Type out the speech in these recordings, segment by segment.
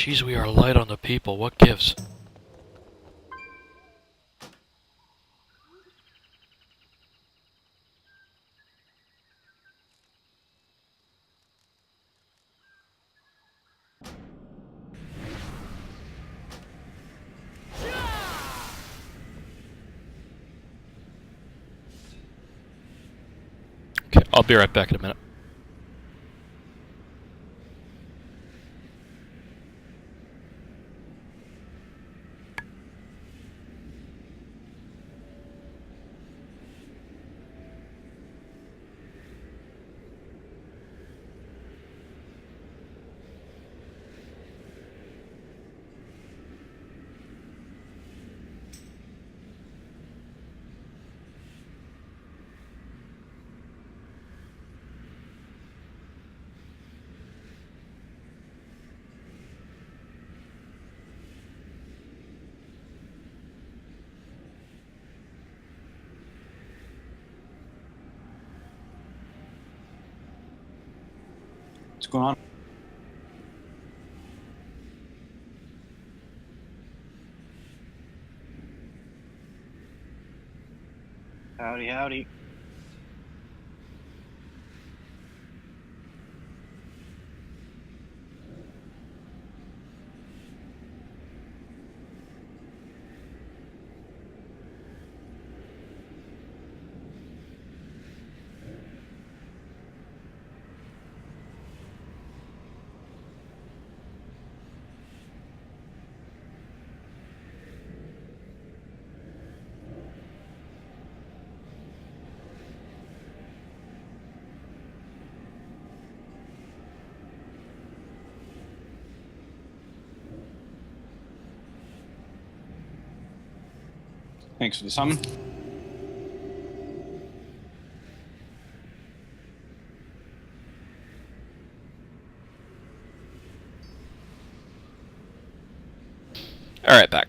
Jeez, we are light on the people. What gives? Okay, I'll be right back in a minute. What's going on? Howdy, howdy. Thanks for the summon. Alright, back.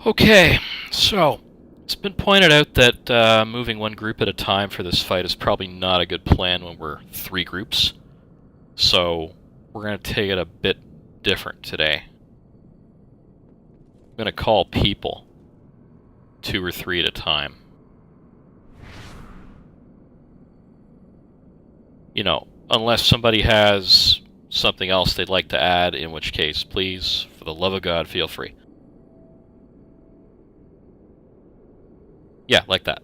Okay, so it's been pointed out that moving one group at a time for this fight is probably not a good plan when we're 3 groups. So we're going to take it a bit different today. I'm going to call people 2 or 3 at a time. You know, unless somebody has something else they'd like to add, in which case, please, for the love of God, feel free. Yeah, like that.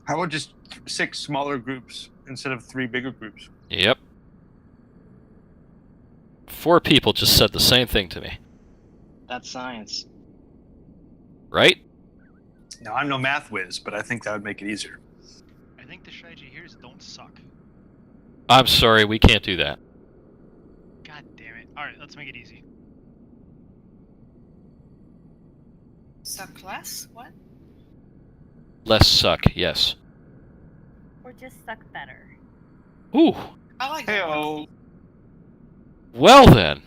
How about just 6 smaller groups instead of 3 bigger groups? Yep. 4 people just said the same thing to me. That's science. Right? Now, I'm no math whiz, but I think that would make it easier. I think the strategy here is don't suck. I'm sorry, we can't do that. God damn it. Alright, let's make it easy. Suck less? What? Less suck, yes. or just suck better? Ooh. I like that. one. Hey-oh. Well then.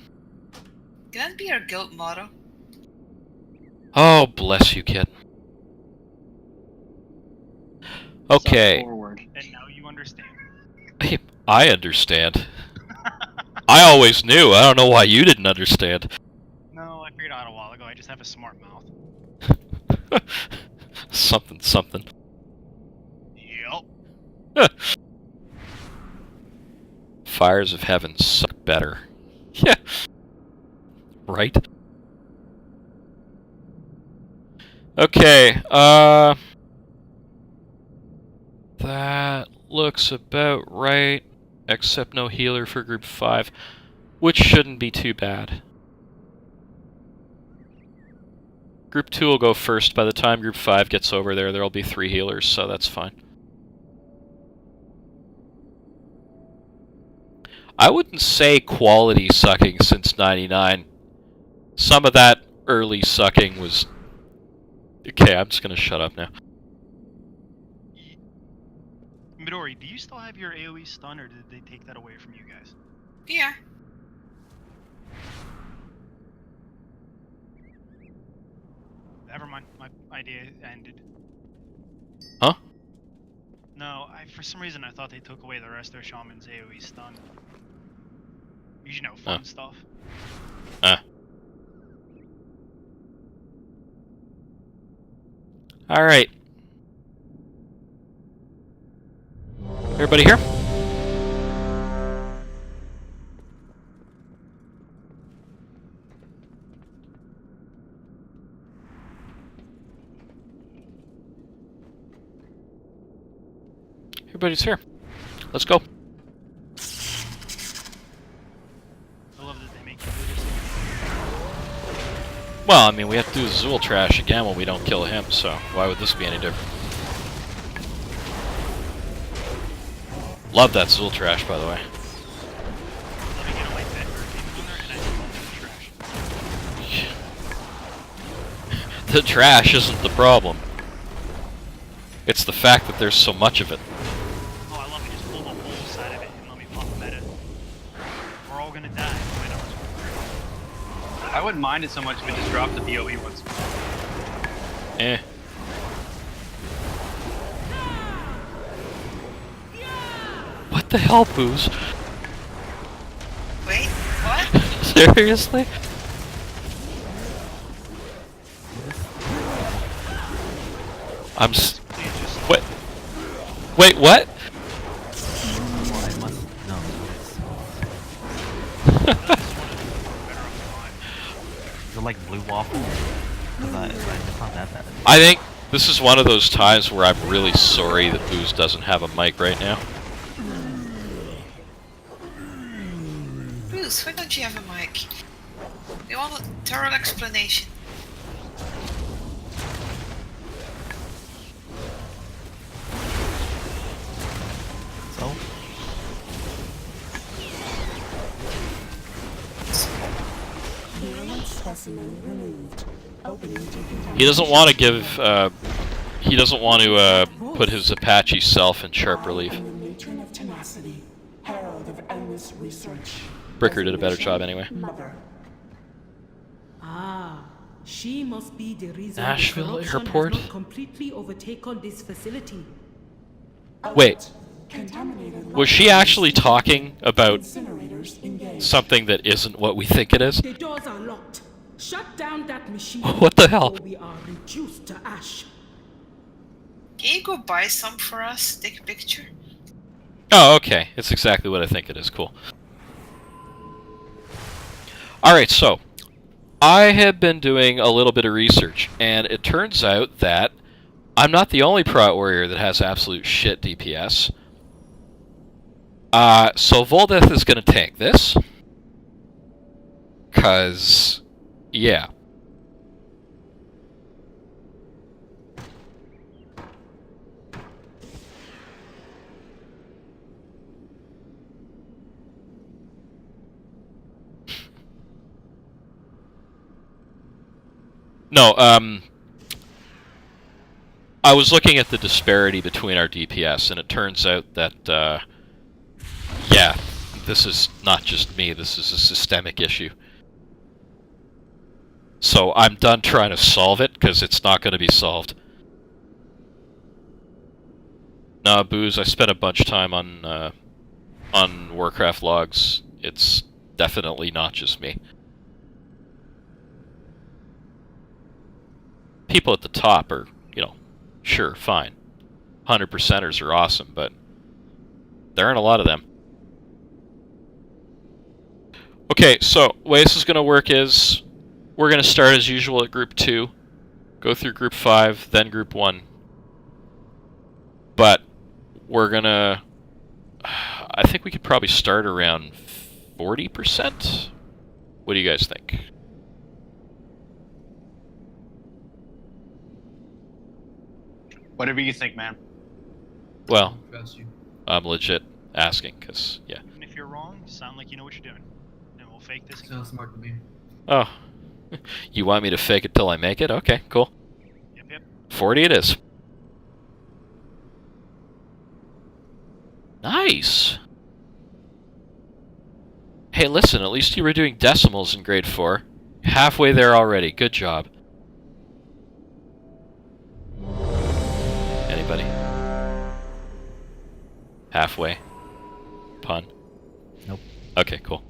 Can that be our guild motto? Oh, bless you, kid. Suck Okay. forward. And now you understand. I understand. I always knew. I don't know why you didn't understand. No, I figured out a while ago. I just have a smart mouth. Something, something. Yep. Fires of heaven suck better. Yeah. Right? Okay, that looks about right, except no healer for group 5, which shouldn't be too bad. Group 2 will go first. By the time group 5 gets over there, there'll be 3 healers, so that's fine. I wouldn't say quality sucking since 99. Some of that early sucking was... Okay, I'm just gonna shut up now. Midori, do you still have your AoE stun, or did they take that away from you guys? Yeah. Never mind. My idea ended. Huh? No, for some reason I thought they took away the rest of their shaman's AoE stun. You know, fun stuff. Alright. Everybody here? Everybody's here. Let's go. I love that they make you do this. Well, I mean, we have to do Zool trash again when we don't kill him, so why would this be any different? Love that Zool trash, by the way. Let me get a white bed hurricane on there, and I just love the trash. The trash isn't the problem. It's the fact that there's so much of it. Oh, I love it. Just pull the whole side of it and let me pop meta. We're all gonna die. I know it's I wouldn't mind it so much if it just dropped the BOE ones. Eh. What the hell, Booze? Wait, what? Seriously? I'm s- Wait. Wait, what? Well, I must know. Is it like blue waffle? Because it's not that bad. I think this is one of those times where I'm really sorry that Booze doesn't have a mic right now. Bruce, why don't you have a mic? We want a thorough explanation. So? He doesn't want to give, he doesn't want to, put his Apache self in sharp relief. Bricker did a better job anyway. Ah, she must be the reason Nashville the corruption Airport? has not completely overtaken this facility. Wait, was she actually talking about something that isn't what we think it is? The doors are locked. Shut down that machine. What the hell? Or we are reduced to ash. Can you go buy some for us? Take a picture? Oh, okay. It's exactly what I think it is. Cool. Alright, so I have been doing a little bit of research, and it turns out that I'm not the only Prot Warrior that has absolute shit DPS. So Voldeth is going to tank this. 'Cause, yeah. No, I was looking at the disparity between our DPS, and it turns out that, yeah, this is not just me, this is a systemic issue. So I'm done trying to solve it, because it's not going to be solved. Nah, Booze, I spent a bunch of time on Warcraft logs. It's definitely not just me. People at the top are, you know, sure, fine. 100%ers are awesome, but there aren't a lot of them. Okay, so the way this is going to work is we're going to start as usual at Group 2, go through Group 5, then Group 1. But we're going to... I think we could probably start around 40%? What do you guys think? Whatever you think, man. Well, I'm legit asking, because, yeah. And if you're wrong, sound like you know what you're doing. And we'll fake this. Sounds smart to me. Oh. You want me to fake it till I make it? Okay, cool. Yep. 40 it is. Nice! Hey, listen, at least you were doing decimals in grade 4. Halfway there already. Good job. Anybody? Halfway? Pun? Nope. Okay, cool.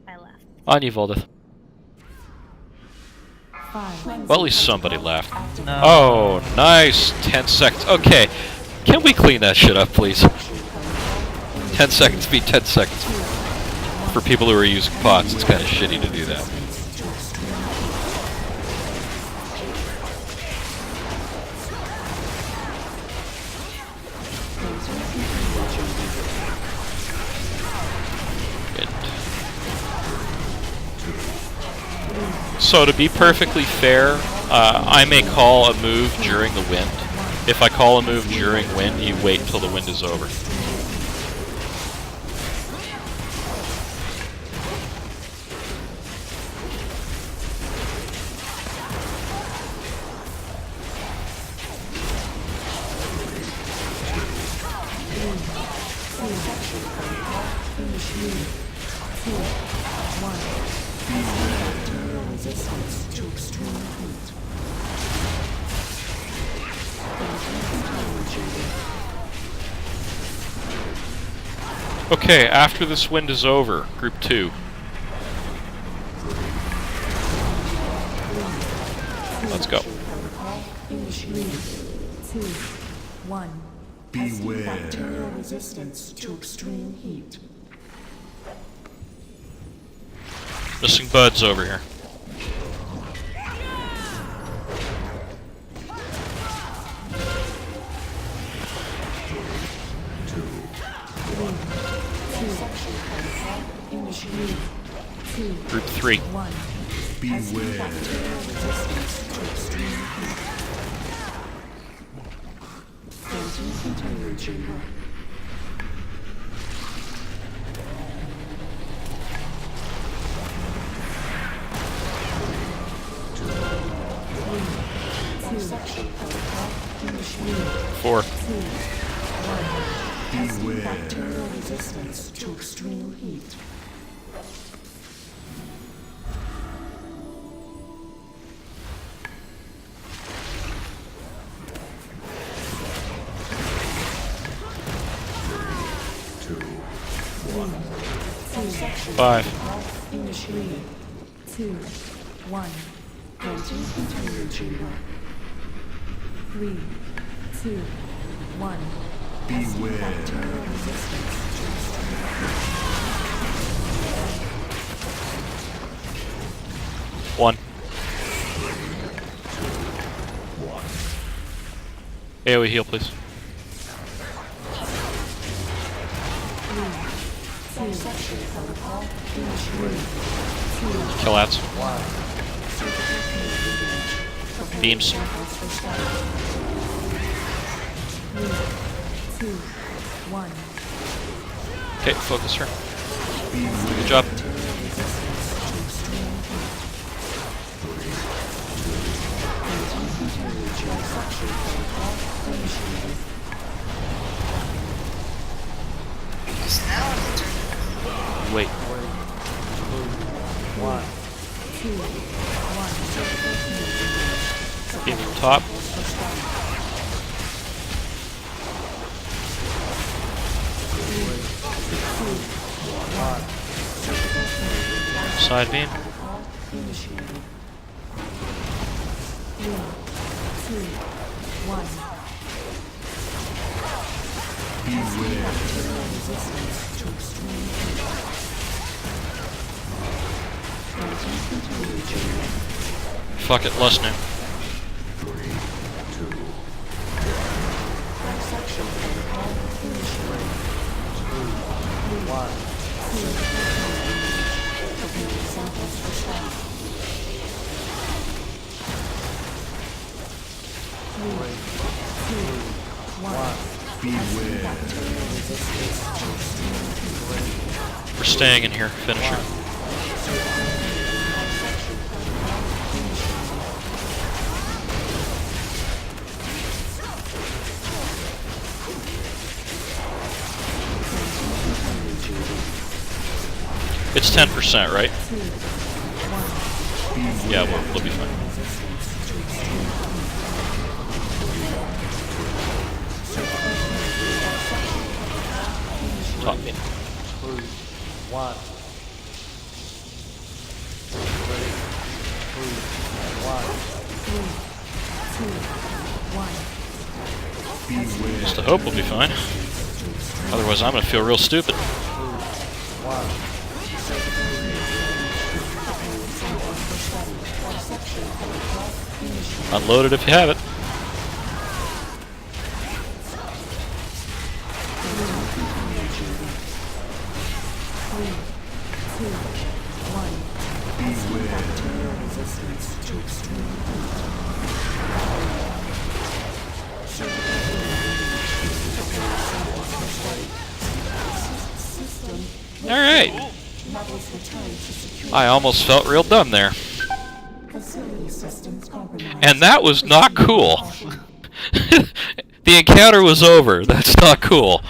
I left. On you, Voldith. 5. Well, at least somebody laughed. No. Oh, nice! 10 seconds. Okay. Can we clean that shit up, please? 10 seconds be 10 seconds. For people who are using pots, it's kind of shitty to do that. So to be perfectly fair, I may call a move during the wind. If I call a move during wind, you wait until the wind is over. Okay, after this wind is over, Group 2. Let's go. 3, 2, 1. Beware. Bacterial resistance to extreme heat. Missing buds over here. Group 3. Beware. Four. Beware. Bacterial resistance to extreme heat. Five. 2, 1. Entering containment chamber. 3, 2, 1. Beware. Bacterial resistance to extreme heat. 1. AoE heal, please. Kill ads. Beams. 2, 1. Okay, focus her. Good job. Because now it's turn. Wait. Beam from top. Side beam. Fuck it, lust now. We're staying in here, finisher. It's 10%, right? Yeah, we'll be fine. Top in. 1. Just to hope we'll be fine. Otherwise, I'm gonna feel real stupid. Unload it if you have it. Alright. I almost felt real dumb there. And that was not cool. The encounter was over. That's not cool.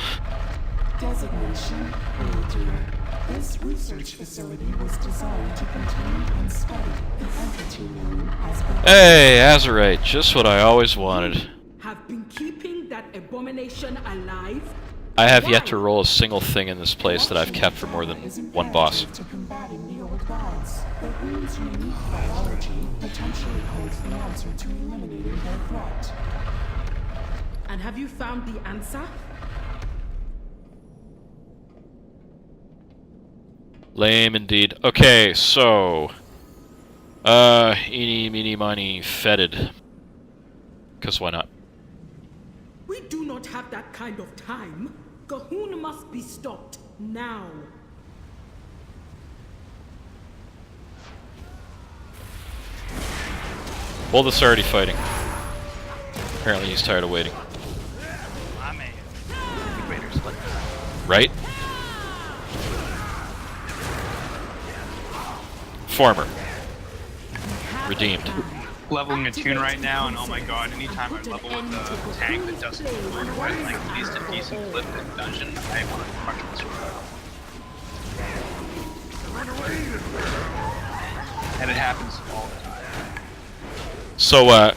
Designation Uldir. This research facility was designed to contain and study the entity known as Hey, Azurite, just what I always wanted. Have been keeping that abomination alive? I have yet to roll a single thing in this place that I've kept for more than one boss. to combating the old gods. The rune's unique biology potentially holds the answer to eliminating their threat. And have you found the answer? Lame indeed. Okay, so... eeny, meeny, miny, fetid. 'Cause why not? We do not have that kind of time. Gahun must be stopped now. Boldus already fighting. Apparently he's tired of waiting. I may. Right? Former. Redeemed. Leveling a tune right now, and oh my god, anytime I level with a tank that doesn't move at like at least a decent clip in dungeon, I want to punch this one. And it happens all the time. So,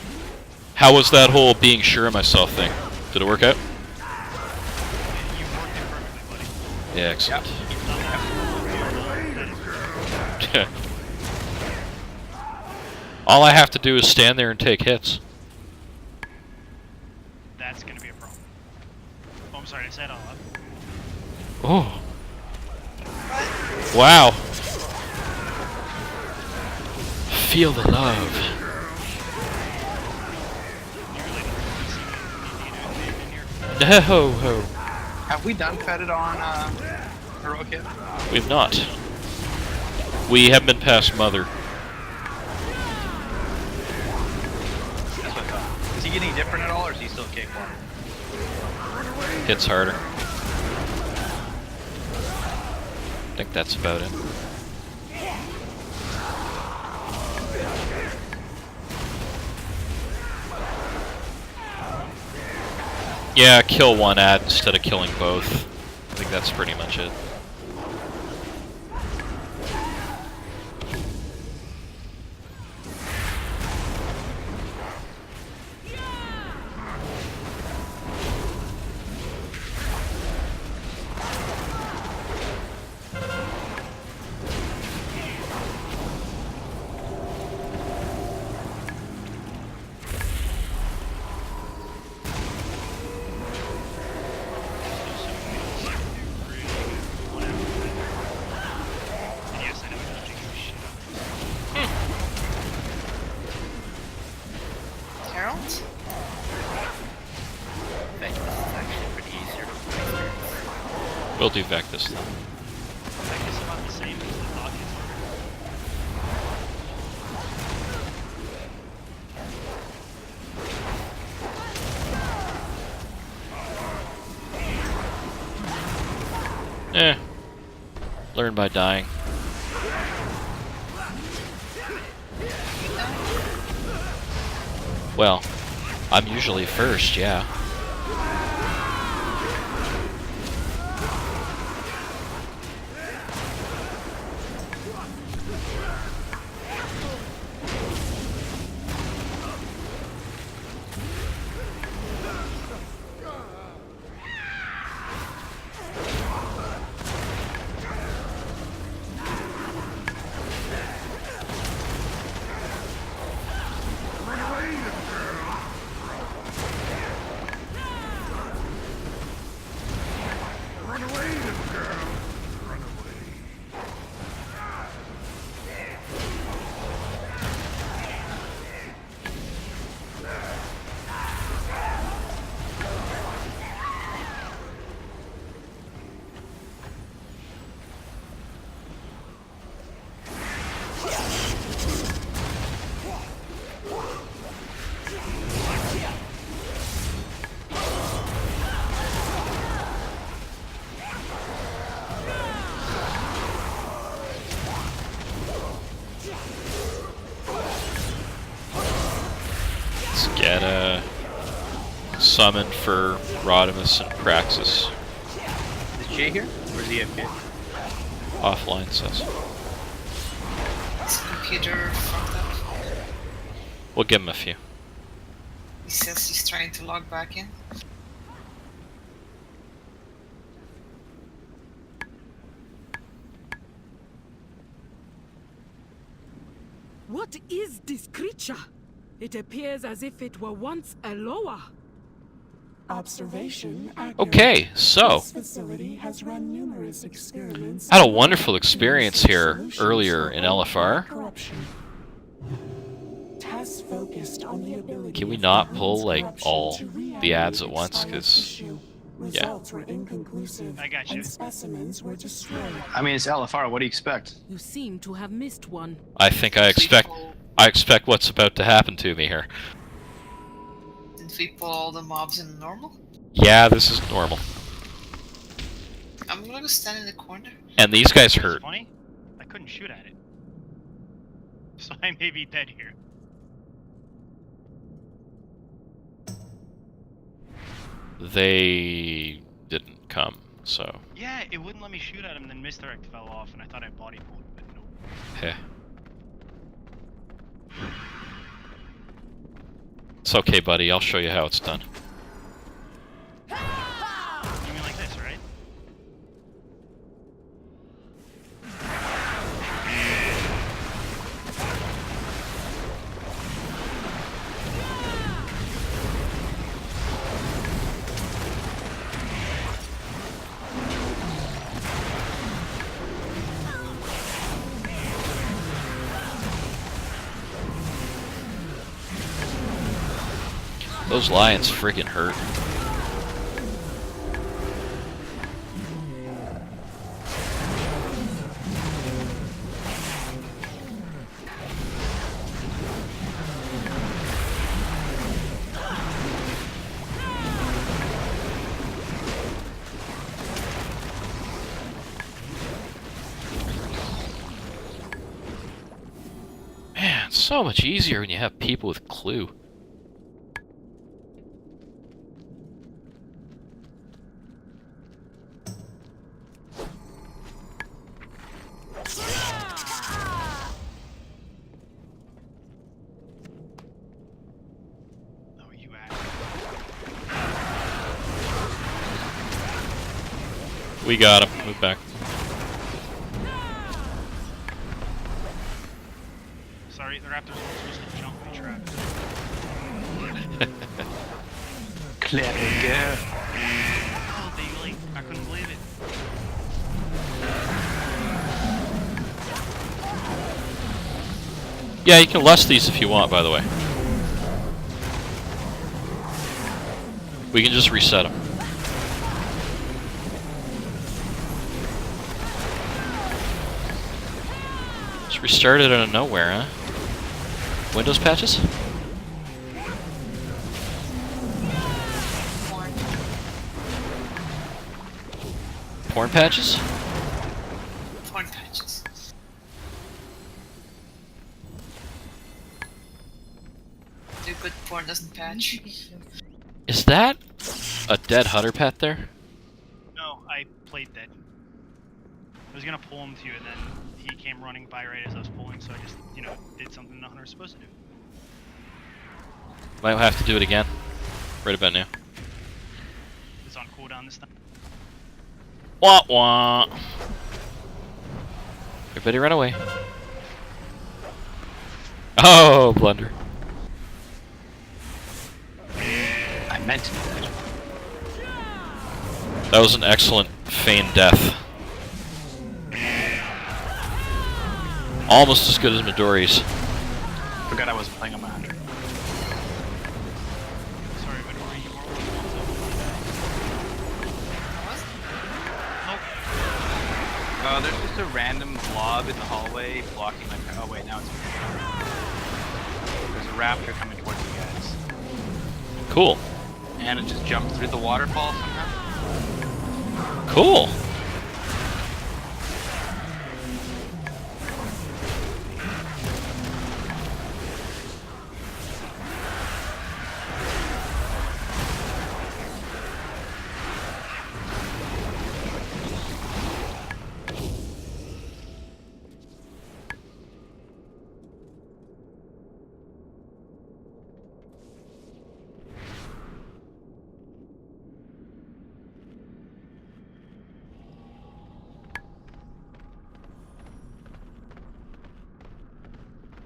how was that whole being sure of myself thing? Did it work out? You worked it perfectly, buddy. Yeah, excellent. All I have to do is stand there and take hits. That's gonna be a problem. Oh, I'm sorry, I said all up. Oh. Wow. Feel the love. No ho. Have we done Fetid on Heroic yet? We've not. We haven't been past Mother. That's what I thought. Is he getting different at all, or is he still a cakewalk? Hits harder. I think that's about it. Yeah, kill one ad instead of killing both. I think that's pretty much it. Harold? Vectus is actually pretty easier to play. We'll do Vec this time. I guess about the same as the dog is. Learn by dying. Well, I'm usually first, yeah. Get a summon for Rodimus and Praxis. Is Jay here? Or is he AFK? Offline says. His computer fucked up. We'll give him a few. He says he's trying to log back in. What is this creature? It appears as if it were once a lower. Observation accurate. Okay, so This facility has run numerous experiments. I had a wonderful experience here earlier in LFR. Corruption. Tests focused on the ability Can we of not Government's pull like corruption all to the ads at reanimate once? expired Because tissue. Results were inconclusive, I got you. and specimens were destroyed. I mean, it's LFR. What do you expect? You seem to have missed one. I think I expect what's about to happen to me here. Didn't we pull all the mobs in normal? Yeah, this is normal. I'm gonna go stand in the corner. And these guys It's hurt. funny. I couldn't shoot at it. So I may be dead here. They didn't come, so Yeah, it wouldn't let me shoot at him, then misdirect fell off, and I thought I body pulled, but no. heh. It's okay, buddy. I'll show you how it's done. You mean like this, right? Those lions friggin' hurt. Man, it's so much easier when you have people with clue. We got him. Move back. Sorry, the Raptors were supposed to jump my trap. Clever. Oh, they like, I couldn't believe it. Yeah, you can lust these if you want, by the way. We can just reset them. Just restarted out of nowhere, huh? Windows patches? Porn patches? Porn patches. Do good porn doesn't patch. Is that a dead hunter pet there? No, I played dead. I was gonna pull him to you, and then he came running by right as I was pulling, so I just, you know, did something the hunter's supposed to do. Might have to do it again. Right about now. It's on cooldown this time. Wah wah! Everybody run away. Oh, blunder. I meant to do that. That was an excellent feigned death. Almost as good as Midori's. Forgot I wasn't playing on my hunter. Sorry, Midori, you weren't Nope. There's just a random blob in the hallway blocking my. Oh wait, now it's. There's a raptor coming towards you guys. Cool. And it just jumped through the waterfall somehow. Cool.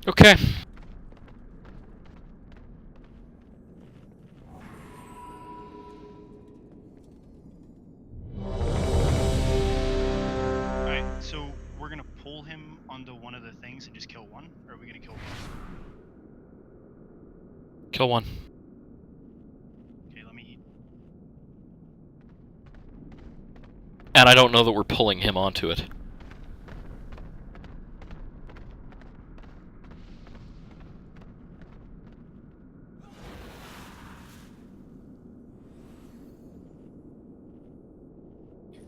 Okay. Alright, so we're gonna pull him onto one of the things and just kill one? Or are we gonna kill both? Kill one. Okay, let me eat. And I don't know that we're pulling him onto it.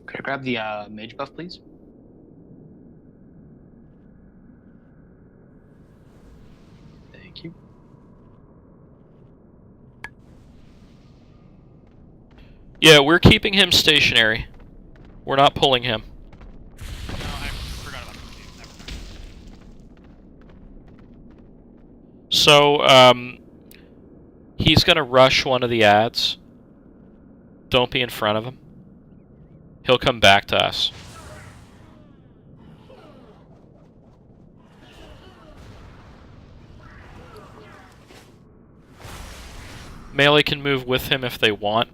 Could I grab the mage buff, please? Thank you. Yeah, we're keeping him stationary. We're not pulling him. No, I forgot about that. Never mind. So, he's gonna rush one of the ads. Don't be in front of him. He'll come back to us. Melee can move with him if they want.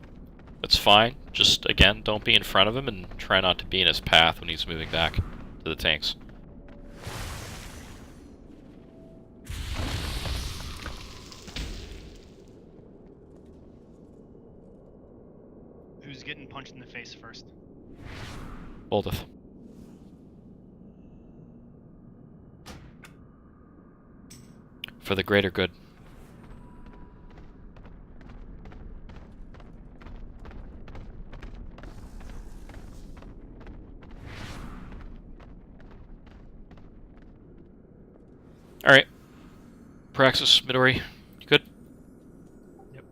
That's fine. Just, again, don't be in front of him and try not to be in his path when he's moving back to the tanks. Who's getting punched in the face first? Boldeth. For the greater good. Alright. Praxis, Midori, you good? Yep.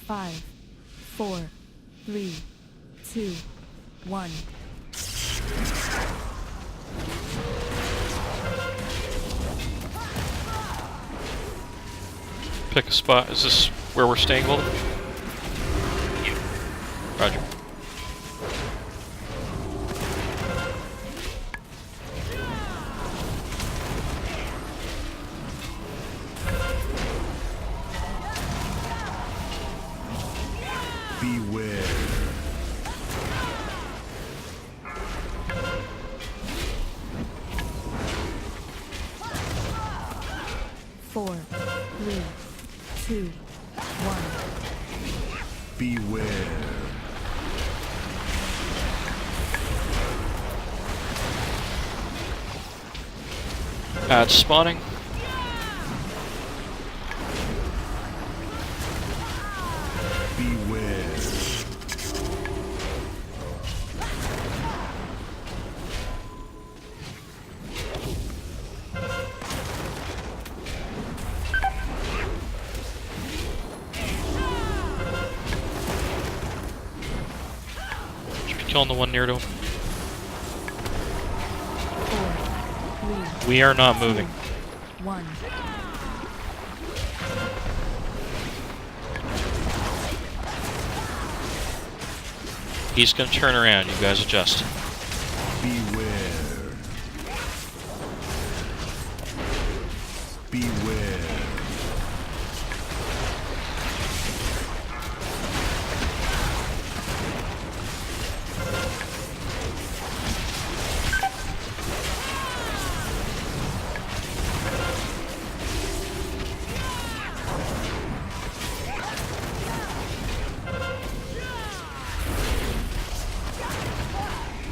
5, 4, 3, 2, 1. Pick a spot. Is this where we're staying, Golden? Yeah. Roger. Beware. 4, 3, 2, 1. Beware. It's spawning. Beware. Should be killing the one near to him. 4, 3, We are not moving. 1. He's gonna turn around. You guys adjust. Beware. Beware.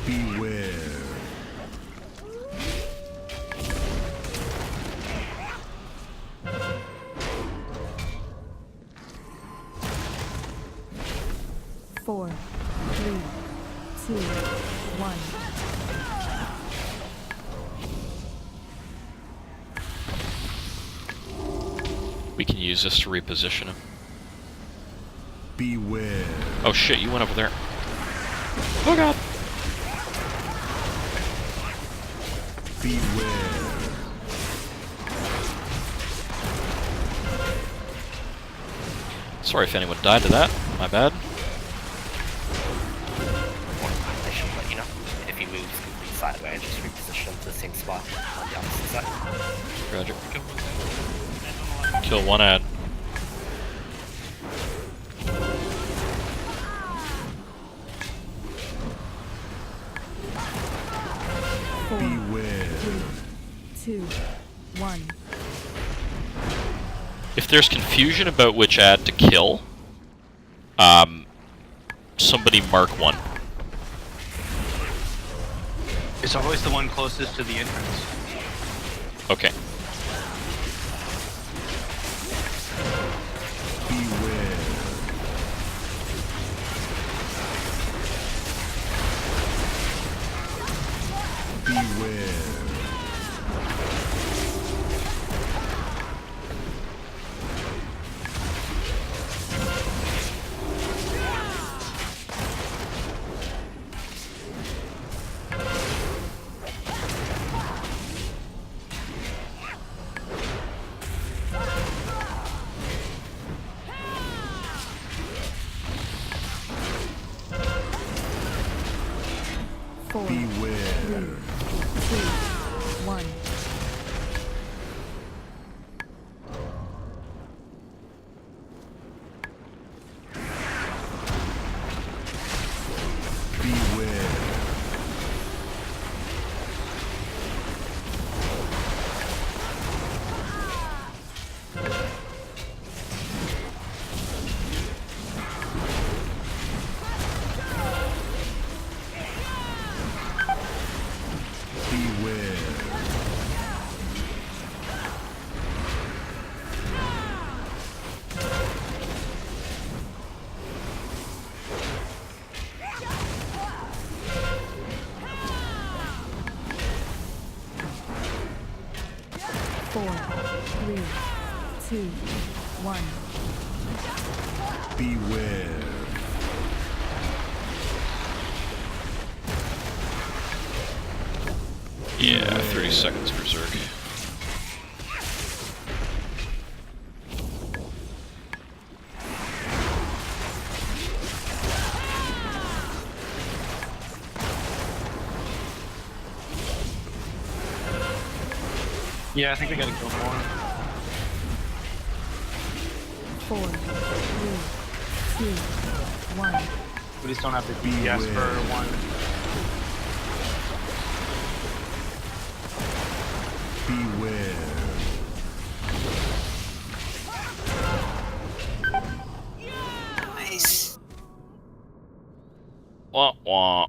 Beware. Four, 3, 2, 1. We can use this to reposition him. Beware. Oh shit, you went over there. Oh god! Beware. Sorry if anyone died to that. My bad. I should let you know. If he moves completely sideways, just reposition him to the same spot on the opposite side. Roger. Kill one ad. Beware. 3, 2, 1. If there's confusion about which ad to kill, somebody mark one. It's always the one closest to the entrance. Okay. Beware. Beware. Four, Beware. 3, 2, 1. Beware. Beware. Four, 3, 2, 1. Beware. Yeah, 30 seconds berserk. Yeah, I think we gotta kill more. 4, 3, 2, 1. We just don't have the DPS for one. Beware. Nice. Wah wah.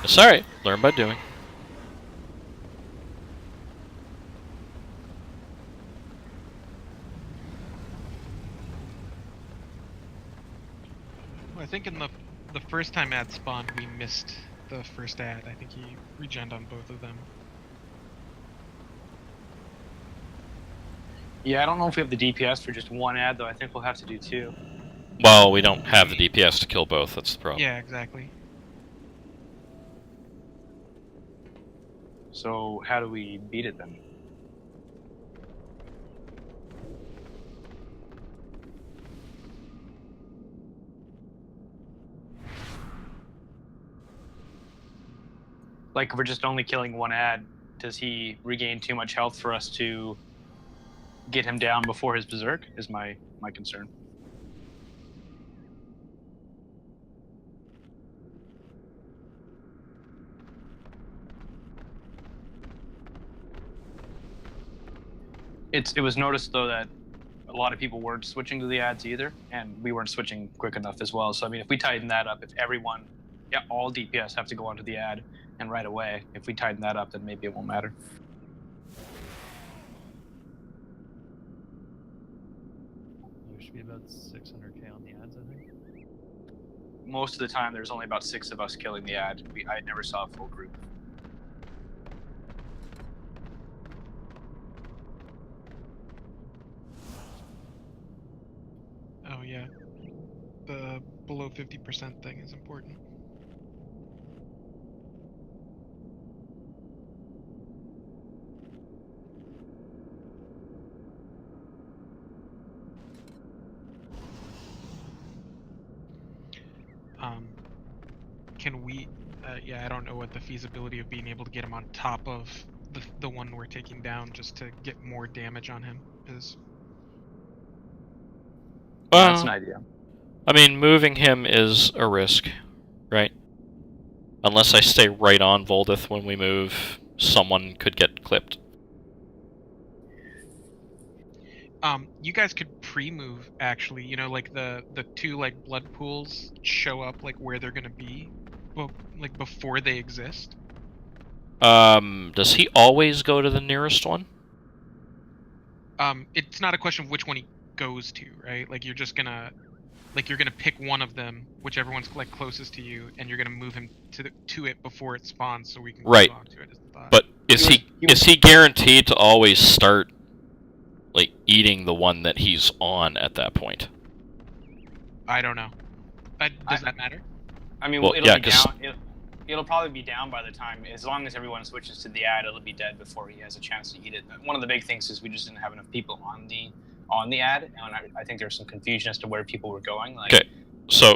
It's alright. Learn by doing. Well, I think in the first time ad spawned, we missed the first ad. I think he regened on both of them. Yeah, I don't know if we have the DPS for just one ad, though. I think we'll have to do 2. Well, we don't have the DPS to kill both, that's the problem. Yeah, exactly. So how do we beat it then? Like, if we're just only killing one ad, does he regain too much health for us to get him down before his berserk? Is my concern. It was noticed though that a lot of people weren't switching to the ads either, and we weren't switching quick enough as well. So I mean, if we tighten that up, if everyone, all DPS have to go onto the ad and right away, if we tighten that up, then maybe it won't matter. There should be about 600k on the ads, I think. Most of the time, there's only about 6 of us killing the ad. I never saw a full group. Oh yeah, the below 50% thing is important. Can we? Yeah, I don't know what the feasibility of being able to get him on top of the one we're taking down, just to get more damage on him is. Well, that's an idea. I mean, moving him is a risk, right? Unless I stay right on Voldith when we move, someone could get clipped. You guys could pre-move, actually. You know, like the 2 like blood pools show up like where they're gonna be, well, like before they exist. Does he always go to the nearest one? It's not a question of which one he goes to, right? Like you're just gonna, like you're gonna pick one of them, whichever one's like closest to you, and you're gonna move him to it before it spawns, so we can right. talk to it. Is the thought. But is he guaranteed to always start like eating the one that he's on at that point? I don't know. Does that matter? I mean, well, it'll yeah, be down. It'll probably be down by the time, as long as everyone switches to the ad, it'll be dead before he has a chance to eat it. One of the big things is we just didn't have enough people on the ad, and I think there's some confusion as to where people were going. Like, okay, so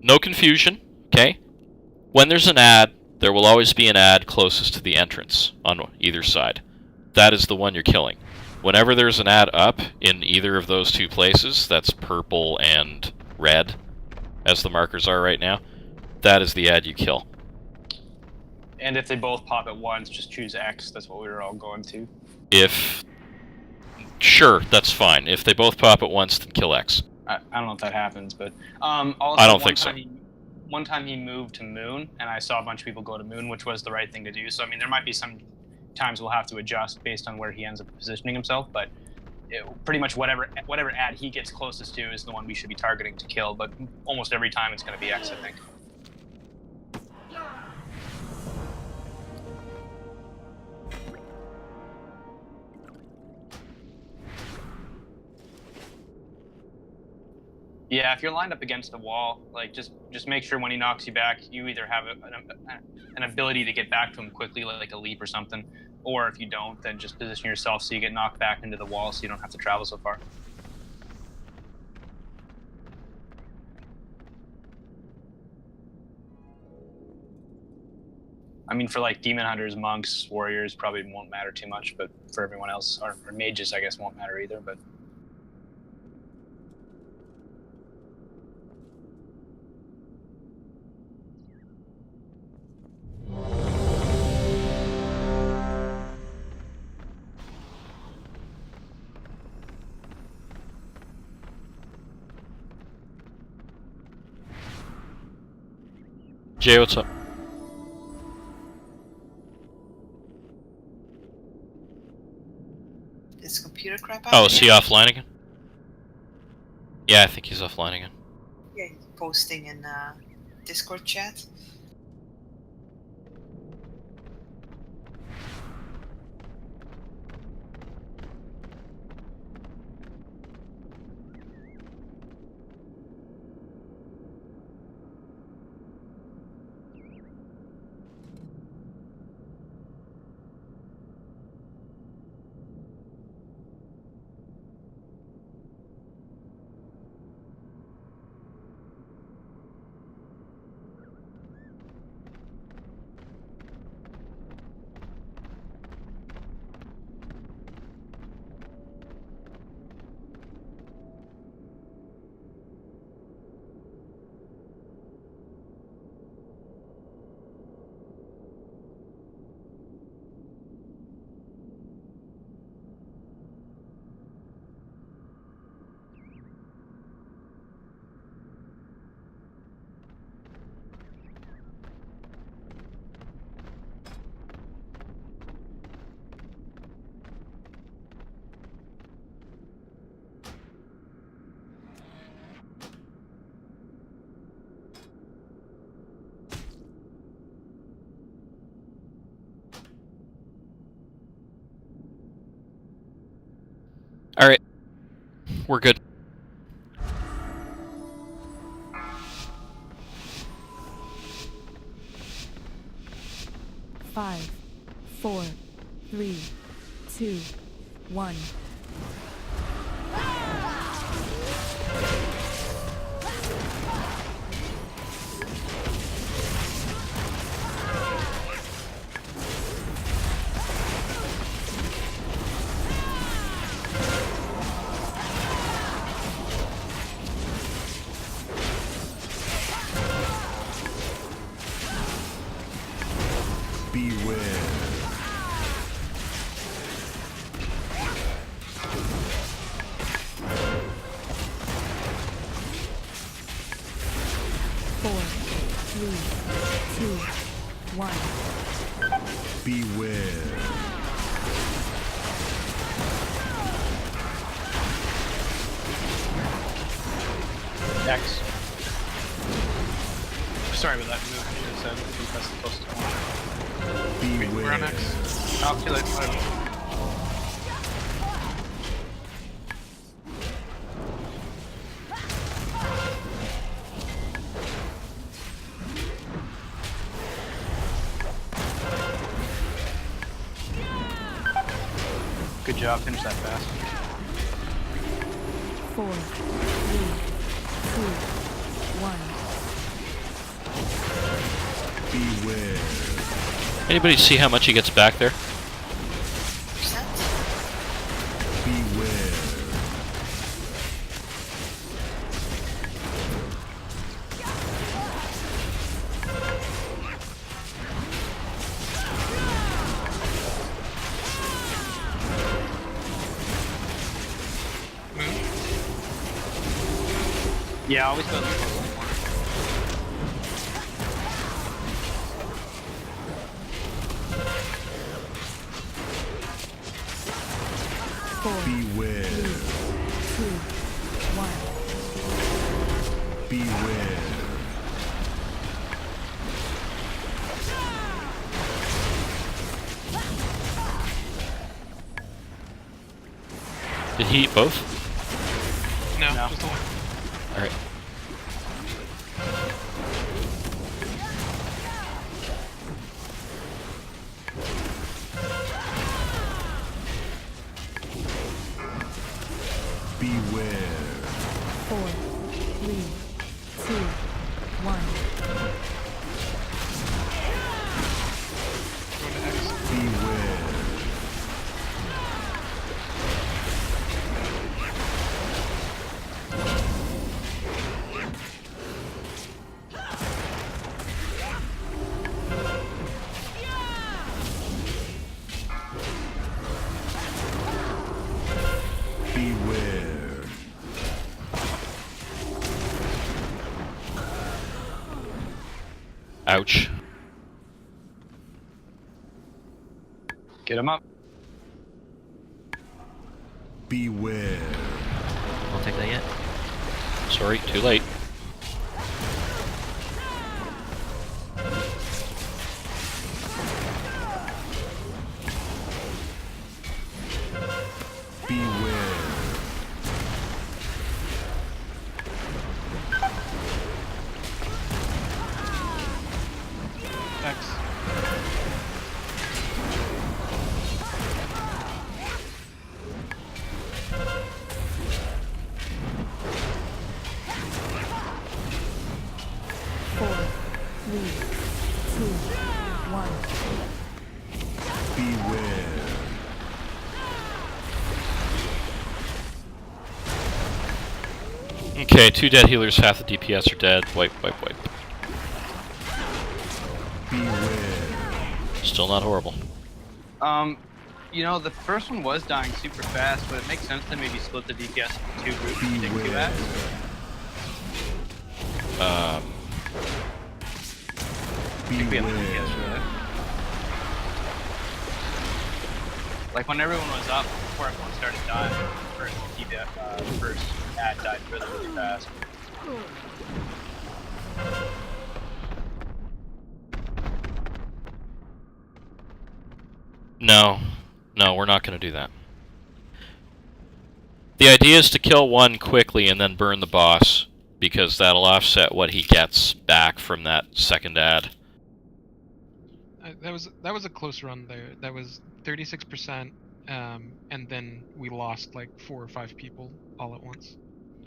no confusion. Okay, when there's an ad, there will always be an ad closest to the entrance on either side. That is the one you're killing. Whenever there's an ad up in either of those 2 places, that's purple and red, as the markers are right now, that is the ad you kill. and if they both pop at once, just choose X. That's what we were all going to. Sure, that's fine. If they both pop at once, then kill X. I don't know if that happens, but also I don't think so. One time he moved to Moon, and I saw a bunch of people go to Moon, which was the right thing to do. So I mean, there might be some times we'll have to adjust based on where he ends up positioning himself, but pretty much whatever ad he gets closest to is the one we should be targeting to kill. But almost every time it's going to be X, I think. Yeah, if you're lined up against the wall, like just make sure when he knocks you back, you either have an ability to get back to him quickly, like a leap or something, or if you don't, then just position yourself so you get knocked back into the wall, so you don't have to travel so far. I mean, for like demon hunters, monks, warriors, probably won't matter too much, but for everyone else, or mages, I guess won't matter either. But Jay, what's up? Is computer crap out? Oh, is he offline again? Yeah, I think he's offline again. Yeah, posting in Discord chat. Alright. We're good. Five, 4, 3, 2, 1. Beware. 4, 3, 2, 1. Beware. X. Sorry about that move. I should have said if you press the closest one. We're on X. I'll kill it. Whatever. Good job. Finish that fast. 4, 3, 2, 1. Beware. Anybody see how much he gets back there? Beware. Yeah, always go to the closest one. 4, Beware. 3, 2, 1. Beware. Did he eat both? No, No. just the one. Alright. Beware. 4, 3, 2, 1. Beware. Ouch. Get him up. Beware. Don't take that yet. Sorry, too late. Beware. X. Four, three, two, one. Beware. Okay, 2 dead healers, half the DPS are dead. Wipe, wipe, wipe. Beware. Still not horrible. You know, the first one was dying super fast, but it makes sense to maybe split the DPS into 2 groups and take 2 ads. I think we have the DPS for that. Like when everyone was up, before everyone started dying, the first ad died really, really fast. No, we're not going to do that. The idea is to kill one quickly and then burn the boss, because that'll offset what he gets back from that second ad. That was a close run there. That was 36%, and then we lost like 4 or 5 people all at once.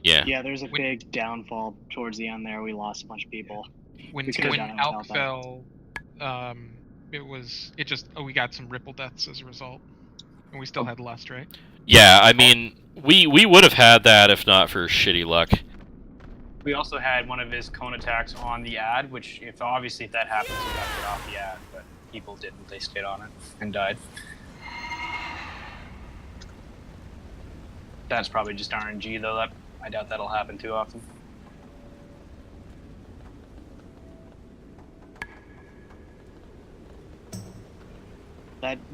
Yeah. Yeah, there's a big downfall towards the end there. We lost a bunch of people. When We could've done it Alk without that. fell, we got some ripple deaths as a result, and we still had lust, right? Yeah, I mean, we would have had that if not for shitty luck. We also had one of his cone attacks on the ad, which if that happens, you got to get off the ad, but people didn't. They stayed on it and died. That's probably just RNG though. I doubt that'll happen too often.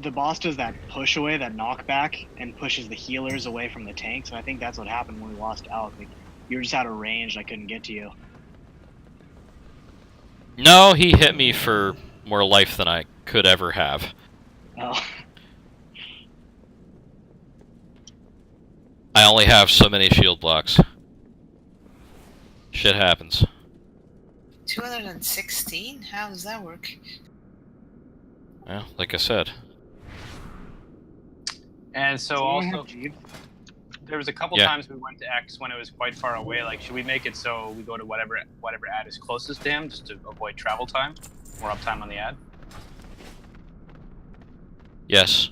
The boss does that push away, that knockback, and pushes the healers away from the tanks, and I think that's what happened when we lost Alk. Like, you were just out of range, I couldn't get to you. No, he hit me for more life than I could ever have. Oh. I only have so many shield blocks. Shit happens. 216? How does that work? Well, like I said. And so also, there was a couple times we went to X when it was quite far away. Like, should we make it so we go to whatever ad is closest to him, just to avoid travel time or uptime on the ad? Yes.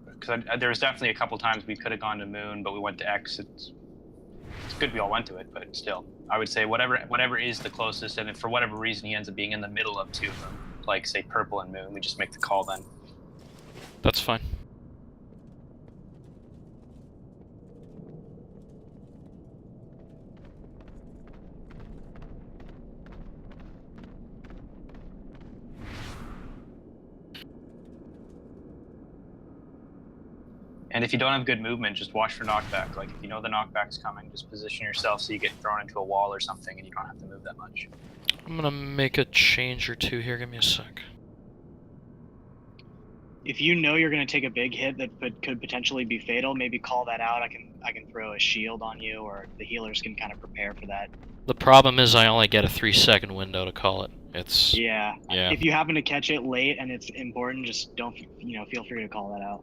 Because there was definitely a couple times we could have gone to Moon, but we went to X. It's good we all went to it, but still, I would say whatever is the closest, and if for whatever reason he ends up being in the middle of 2 of them, like say Purple and Moon, we just make the call then. That's fine. And if you don't have good movement, just watch for knockback. Like if you know the knockback's coming, just position yourself so you get thrown into a wall or something and you don't have to move that much. I'm gonna make a change or two here, give me a sec. If you know you're going to take a big hit that could potentially be fatal, maybe call that out. I can throw a shield on you, or the healers can kind of prepare for that. The problem is I only get a 3-second window to call it. It's... Yeah. Yeah. If you happen to catch it late and it's important, just don't, feel free to call that out.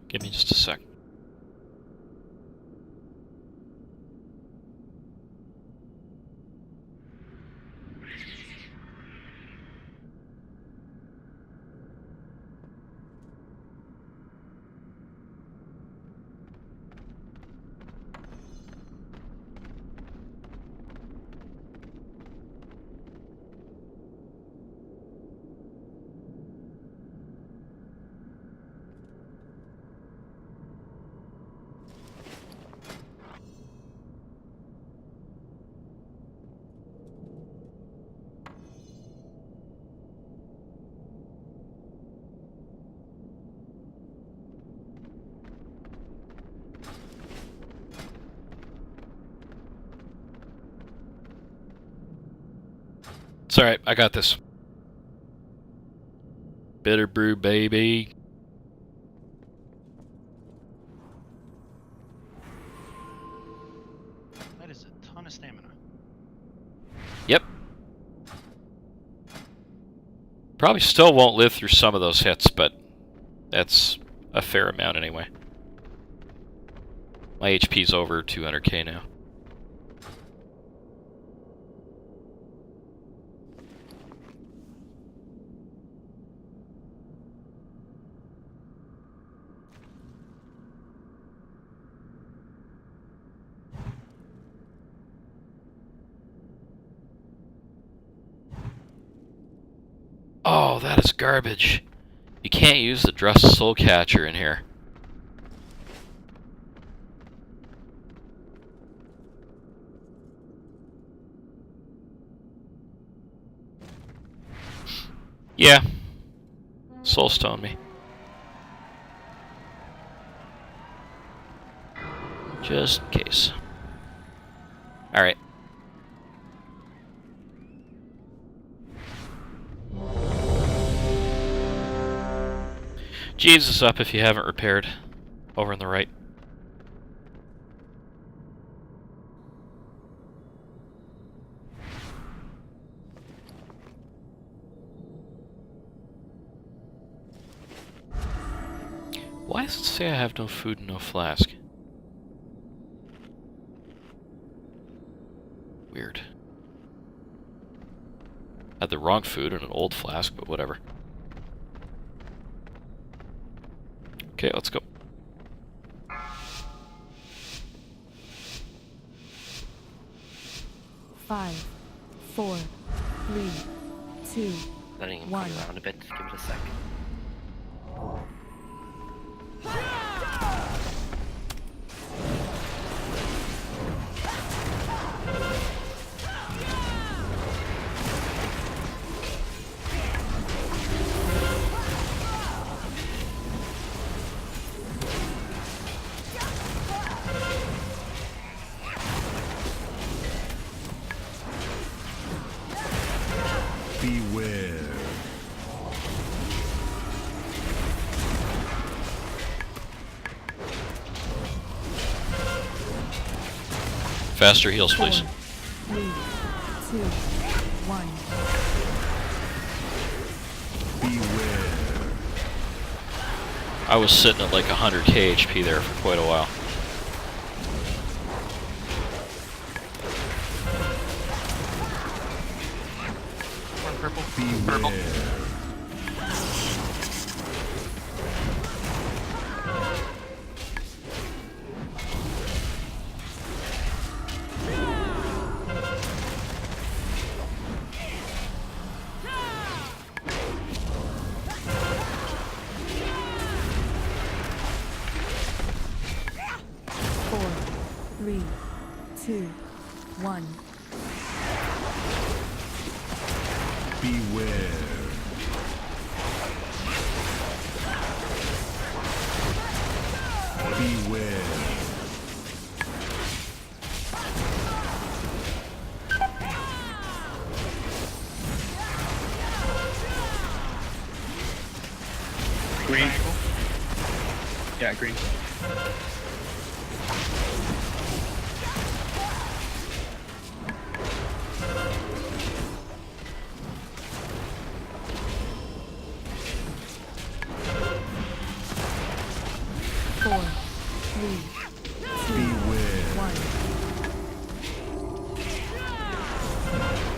Give me just a sec. It's alright, I got this. Bitter brew, baby. That is a ton of stamina. Yep. Probably still won't live through some of those hits, but that's a fair amount anyway. My HP's over 200k now. Oh, that is garbage. You can't use the Drust Soul Catcher in here. Yeah. Soulstone me. Just in case. Alright. Jeeves is up if you haven't repaired. Over on the right. Why does it say I have no food and no flask? Weird. Had the wrong food and an old flask, but whatever. Okay, let's go. Five, 4, 3, 2, Letting him 1. come around a bit. Give it a sec. Beware. Faster heals, please. 4, 3, 2, 1. Beware. I was sitting at like 100k HP there for quite a while. One purple. Beware. Four, 3, 2, 1. Beware. Beware. Green. Yeah, green. Four, 3, 2, Beware. 1.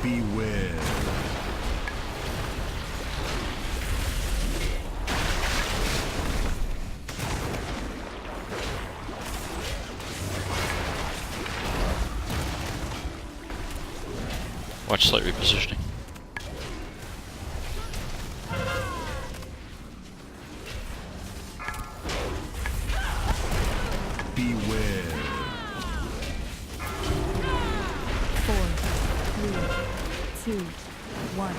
Beware. Watch slight repositioning. Beware. 4, 3, 2, 1.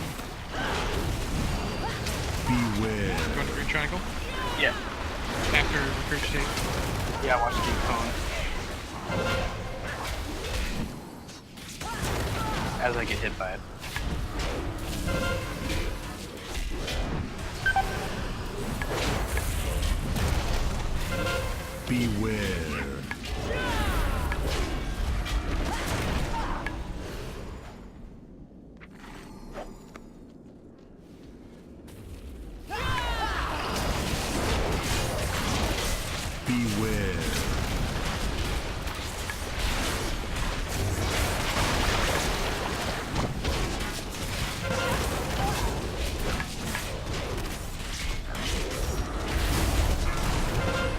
Beware. Going to green triangle. Yeah. After regurgitate. Yeah, watch the cone. As I get hit by it. Beware. Beware.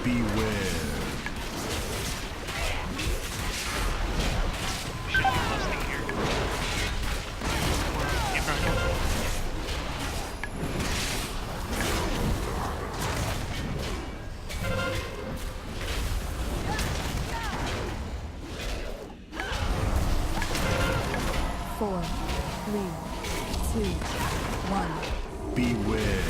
Beware. Should be lusting here. Yeah, probably. Four, three, two, one. Beware.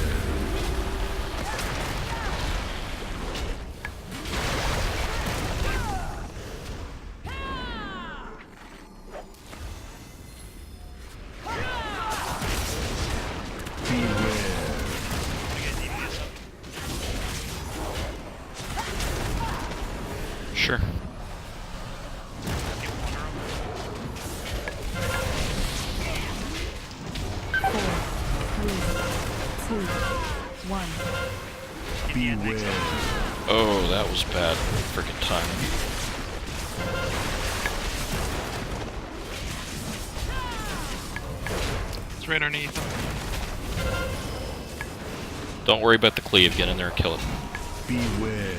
Sure. Four, three, two, one. Beware. Oh, that was bad freaking timing. It's right underneath him. Don't worry about the cleave. Get in there and kill it. Beware.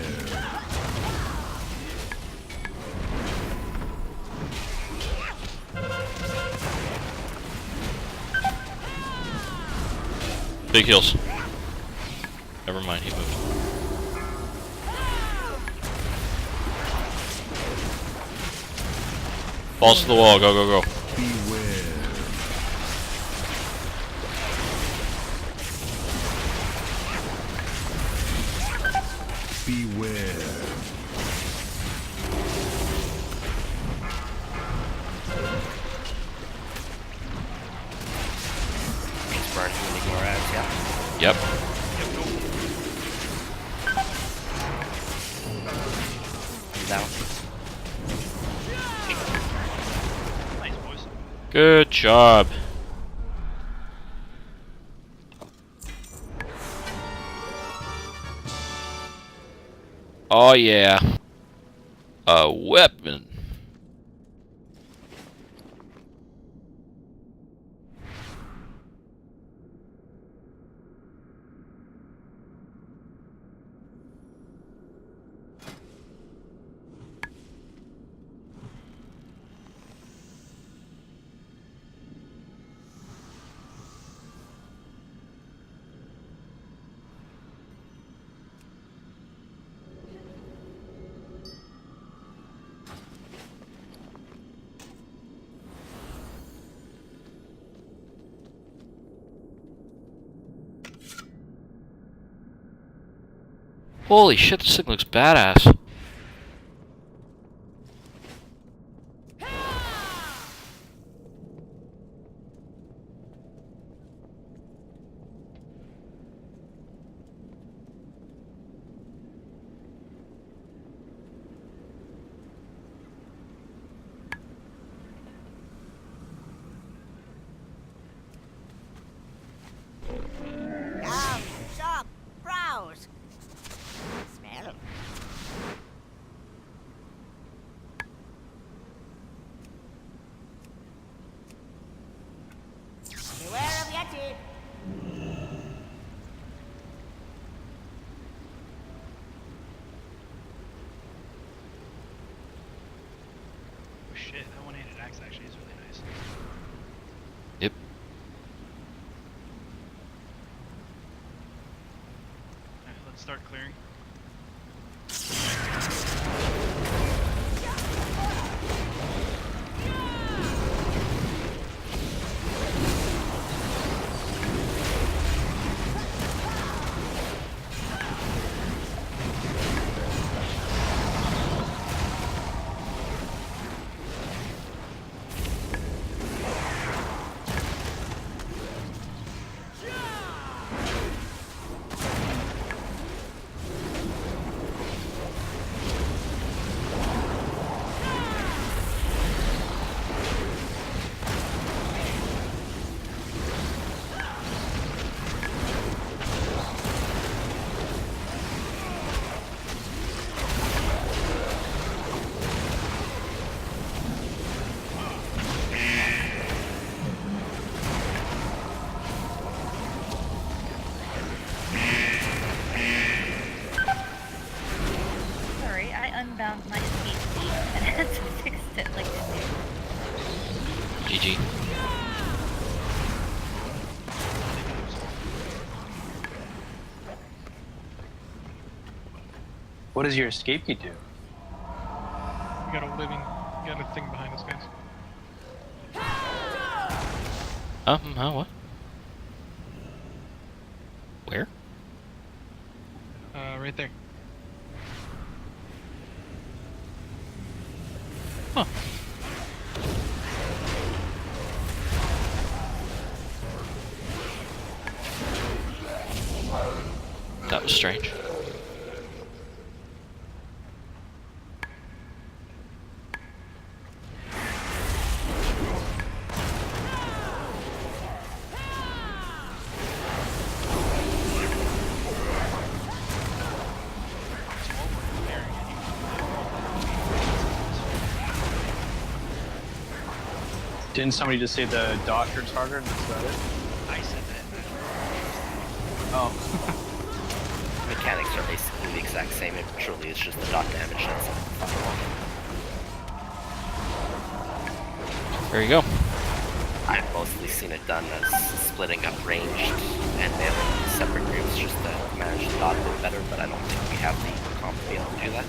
Big heals. Never mind, he moved. Falls to the wall. Go, go, go. Beware. Beware. He's burning ignore ads, yeah. Yep. He's down. Nice, boys. Good job. Oh yeah. A weapon. Holy shit, this thing looks badass. Come, shop, browse. Smell. Beware of Yeti. Oh shit, that one-handed axe actually is really nice. Yep. Alright, let's start clearing. my PC and I had to fix it like GG. What does your escape key do? We got a living, we got a thing behind us, guys. Huh, what? Where? Right there. Huh. That was strange. Didn't somebody just say the doctor's harder and that's about it? I said that. Oh. Mechanics are basically the exact same. It truly is just the dot damage that's There you go. I've mostly seen it done as splitting up ranged and melee in separate groups just to manage the dot a bit better, but I don't think we have the comp to be able to do that.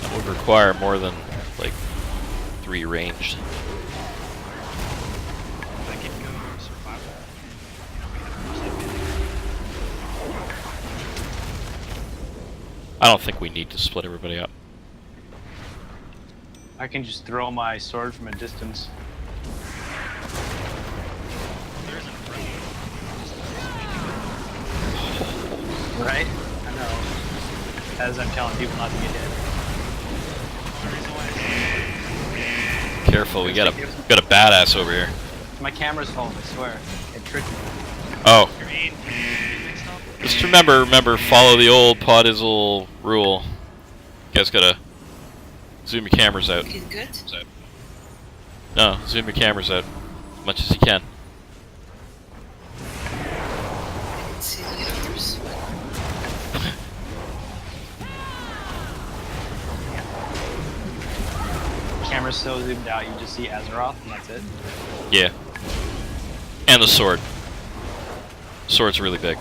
That would require more than, like, 3 ranged. Like if you go survival, I don't think we need to split everybody up. I can just throw my sword from a distance. Right? I know. As I'm telling people not to get hit. Careful, we got a badass over here. My camera's home, I swear. It tricked me. Oh. Just remember, follow the old Podizzle rule. You guys gotta zoom your cameras out. Is good? No, zoom your cameras out as much as you can. Let's see the others. Camera's so zoomed out, you just see Azeroth, and that's it. Yeah. And the sword. Sword's really big.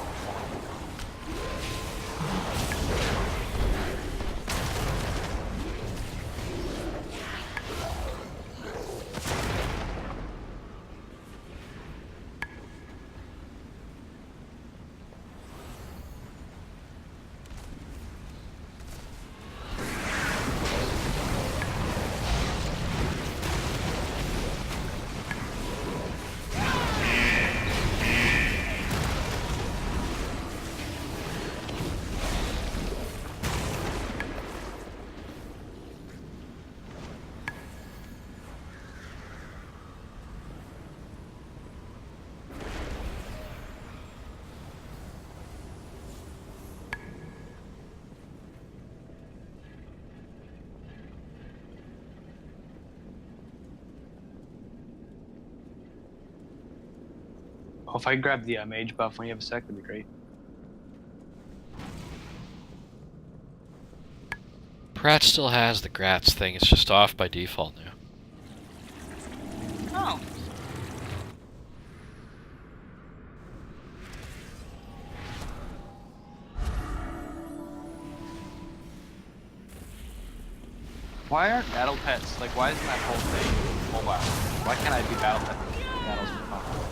Oh, if I grab the mage buff when you have a sec, that'd be great. Pratt still has the Gratz thing, it's just off by default now. Oh. Why aren't battle pets, like, why isn't that whole thing mobile? Why can't I do battle pet battles with mobile?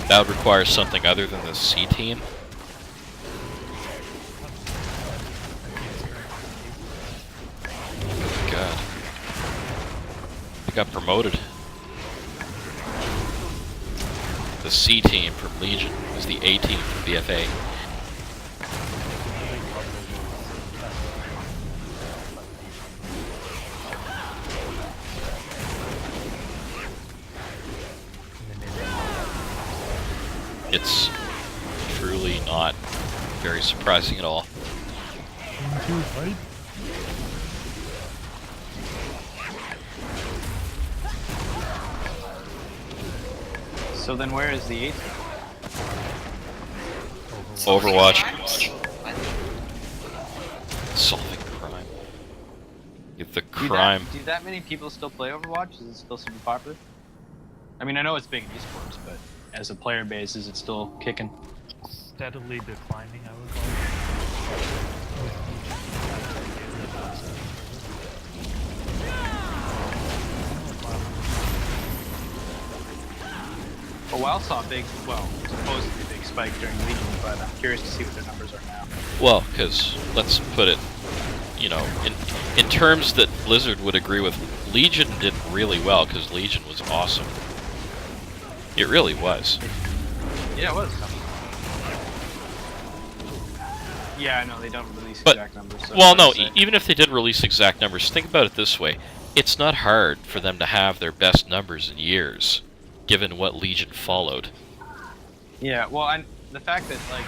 That would require something other than the C team. God. I got promoted. The C team from Legion was the A team from BFA. It's truly not very surprising at all. So then where is the 8th? Overwatch. What? Solving crime. Get the crime. Do that many people still play Overwatch? Is it still super popular? I mean, I know it's big in esports, but as a player base, is it still kicking? Steadily declining, I would call Well, WoW saw a big, well, supposedly big spike during Legion, but I'm curious to see what their numbers are now. Well, because let's put it, you know, in terms that Blizzard would agree with, Legion did really well because Legion was awesome. It really was. Yeah, it was. Yeah, I know they don't release But, exact numbers. So well, it's hard no, to say. even if they did release exact numbers, think about it this way. It's not hard for them to have their best numbers in years, given what Legion followed. Yeah, well, and the fact that like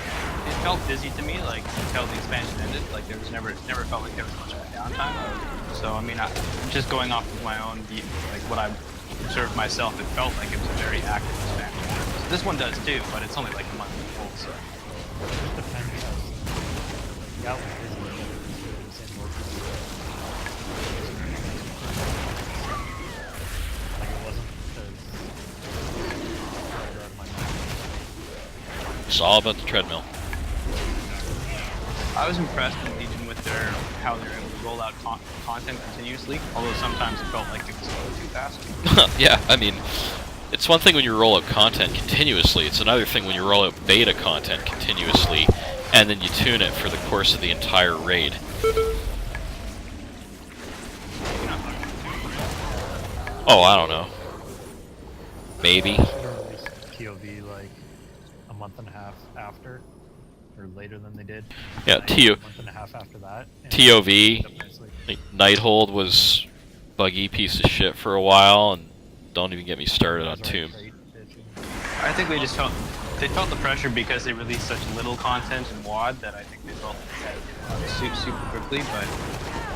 it felt busy to me, like until the expansion ended, like there was never, it never felt like there was much of a downtime. So I mean, just going off of my own, like what I've observed myself, it felt like it was a very active expansion. So this one does too, but it's only like a month old, so. it. Depends. Yeah, like it wasn't because It's all about the treadmill. I was impressed in Legion with how they're able to roll out content continuously, although sometimes it felt like it was a little too fast. Yeah, I mean, it's one thing when you roll out content continuously, it's another thing when you roll out beta content continuously, and then you tune it for the course of the entire raid. Oh, I don't know. Maybe. POV like a month and a half after, or later than they did. Yeah, A month and a half after that. TOV, Nighthold was buggy piece of shit for a while, and don't even get me started on Tomb. I think they felt the pressure because they released such little content in WoD that I think they felt they had to get it out super quickly, but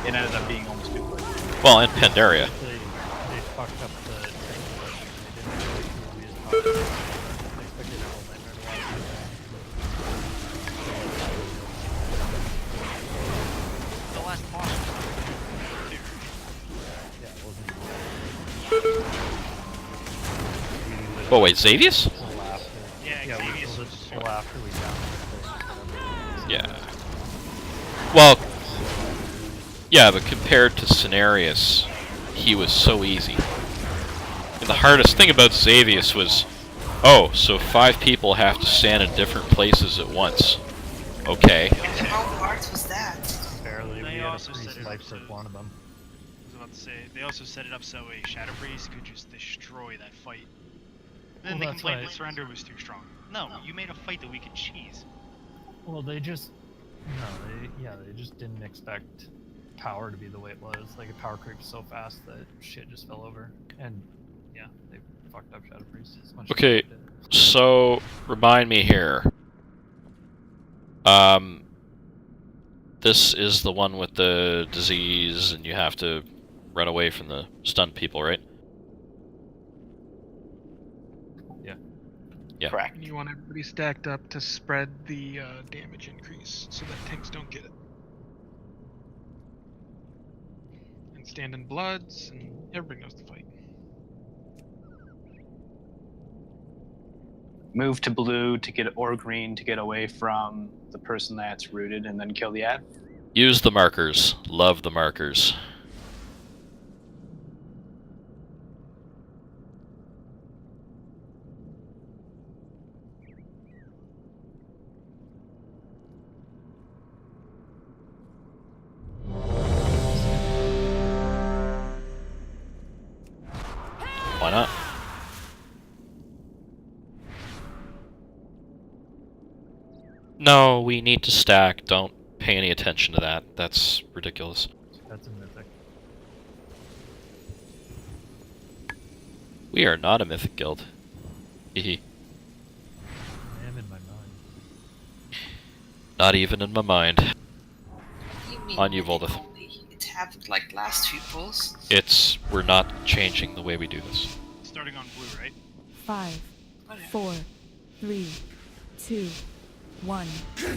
it ended up being almost too quick. Well, and Pandaria. They fucked up the training session. They didn't really they expected a whole nightmare to watch. The last boss. Yeah, it wasn't. Oh wait, Xavius? Yeah, we killed it until after we found it. Yeah. Well, yeah, but compared to Cenarius, he was so easy. And the hardest thing about Xavius was, oh, so 5 people have to stand in different places at once. Okay. How hard was that? Barely, we They had a also priest set it life up for so- one of them. I was about to say, they also set it up so a Shadow Priest could just destroy that fight. Then Well, they that's complained why- the surrender was too strong. No, you made a fight that we could cheese. Well, they just they just didn't expect power to be the way it was. Like, it power creeped so fast that shit just fell over. And yeah, they fucked up Shadow Priest as much as Okay, they did. so remind me here. This is the one with the disease, and you have to run away from the stunned people, right? Yeah. Correct. And you want everybody stacked up to spread the damage increase so that tanks don't get it. And stand in bloods, and everybody knows the fight. Move to blue to get, or green to get away from the person that's rooted, and then kill the ad. Use the markers. Love the markers. Why not? No, we need to stack. Don't pay any attention to that. That's ridiculous. That's a mythic. We are not a mythic guild. Hehe. I am in my mind. Not even in my mind. You mean On you, Voldith. it happened like last 2 pulls? We're not changing the way we do this. Starting on blue, right? 5, Whatever. 4, 3, 2, 1. Three,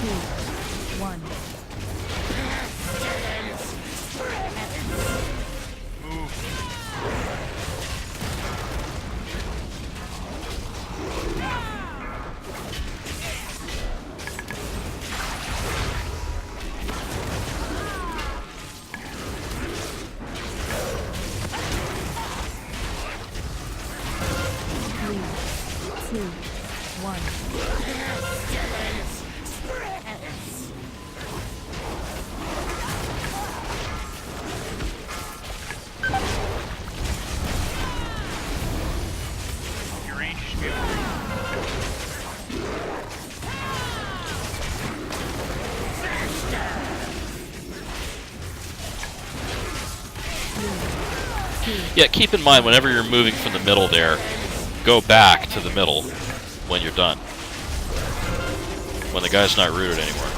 two, one. Three, two, one. Your range should be able Yeah, keep in mind whenever you're moving from the middle there, go back to the middle when you're done. When the guy's not rooted anymore.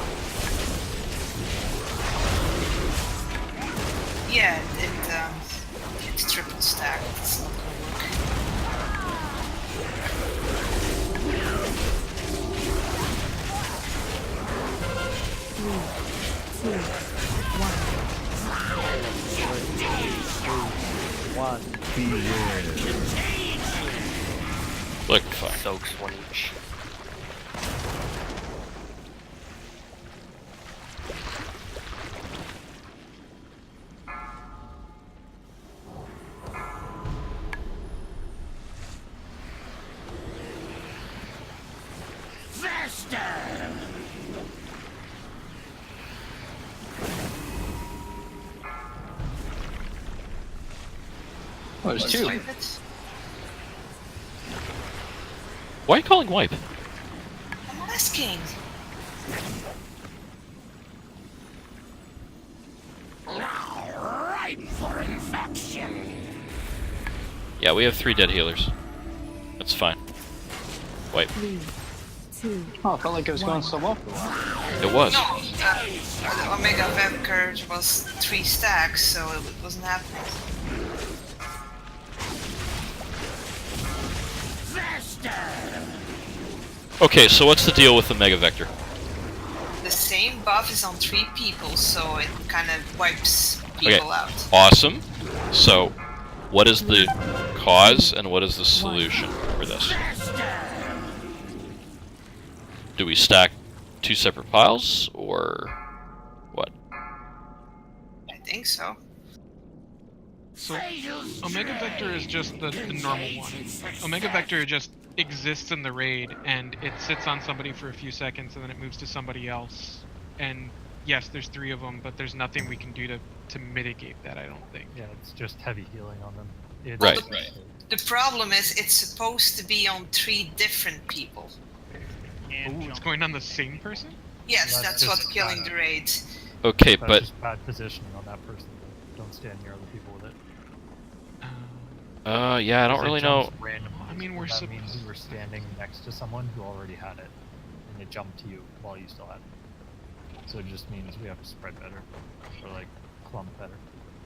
Yeah, it's triple stacked. It's not gonna work. Three, two, one. Beware. Look, fuck. Soaks one each. Oh, there's two. Why are you calling wipe? I'm asking. Ripe for infection. Yeah, we have 3 dead healers. That's fine. Wipe. 3, 2. Oh, it felt like it was going so well for a while. It was. No, the Omega Web Curve was 3 stacks, so it wasn't happening. Okay, so what's the deal with the Mega Vector? The same buff is on 3 people, so it kind of wipes people out. Awesome. So, what is the cause and what is the solution for this? Do we stack 2 separate piles, or what? I think so. So, Omega Vector is just the normal one. Omega Vector just exists in the raid, and it sits on somebody for a few seconds, and then it moves to somebody else. And yes, there's 3 of them, but there's nothing we can do to mitigate that, I don't think. Yeah, it's just heavy healing on them. It's, Right. The problem is it's supposed to be on 3 different people. Ooh, it's going on the same person? Yes, that's what's just killing bad. the raid. Okay, That's but just bad positioning on that person. Don't stand near other people with it. yeah, I don't Because it really know. jumps randomly, I mean, and we're that means you were standing next to someone who already had it, and it jumped to you while you still had it. So it just means we have to spread better, or like clump better.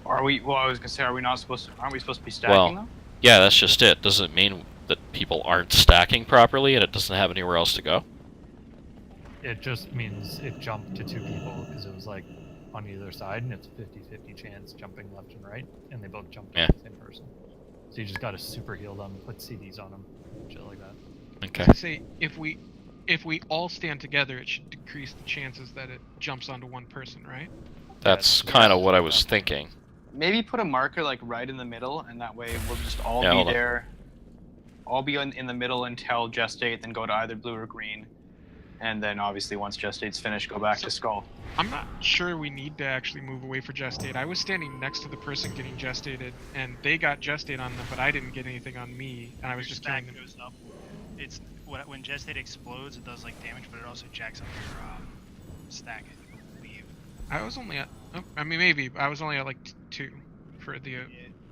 Are we? Well, I was gonna say, are we not supposed to? Aren't we supposed to be stacking Well, them? yeah, that's just it. Doesn't mean that people aren't stacking properly and it doesn't have anywhere else to go. It just means it jumped to 2 people because it was like on either side, and it's a 50-50 chance jumping left and right, and they both jumped to the same person. So you just got to super heal them, put CDs on them, shit like that. Okay. I say if we all stand together, it should decrease the chances that it jumps onto one person, right? That's kind of what I was thinking. Maybe put a marker like right in the middle, and that way we'll just all Yeah, hold be on. there. All be in the middle until gestate, then go to either blue or green, and then obviously once gestate's finished, go back to skull. I'm not sure we need to actually move away for gestate. I was standing next to the person getting gestated, and they got gestate on them, but I didn't get anything on me, and I was just killing them. goes up. It's when gestate explodes, it does like damage, but it also jacks up your stack, I believe. I was only at, oh, I mean maybe, I was only at like 2 for the.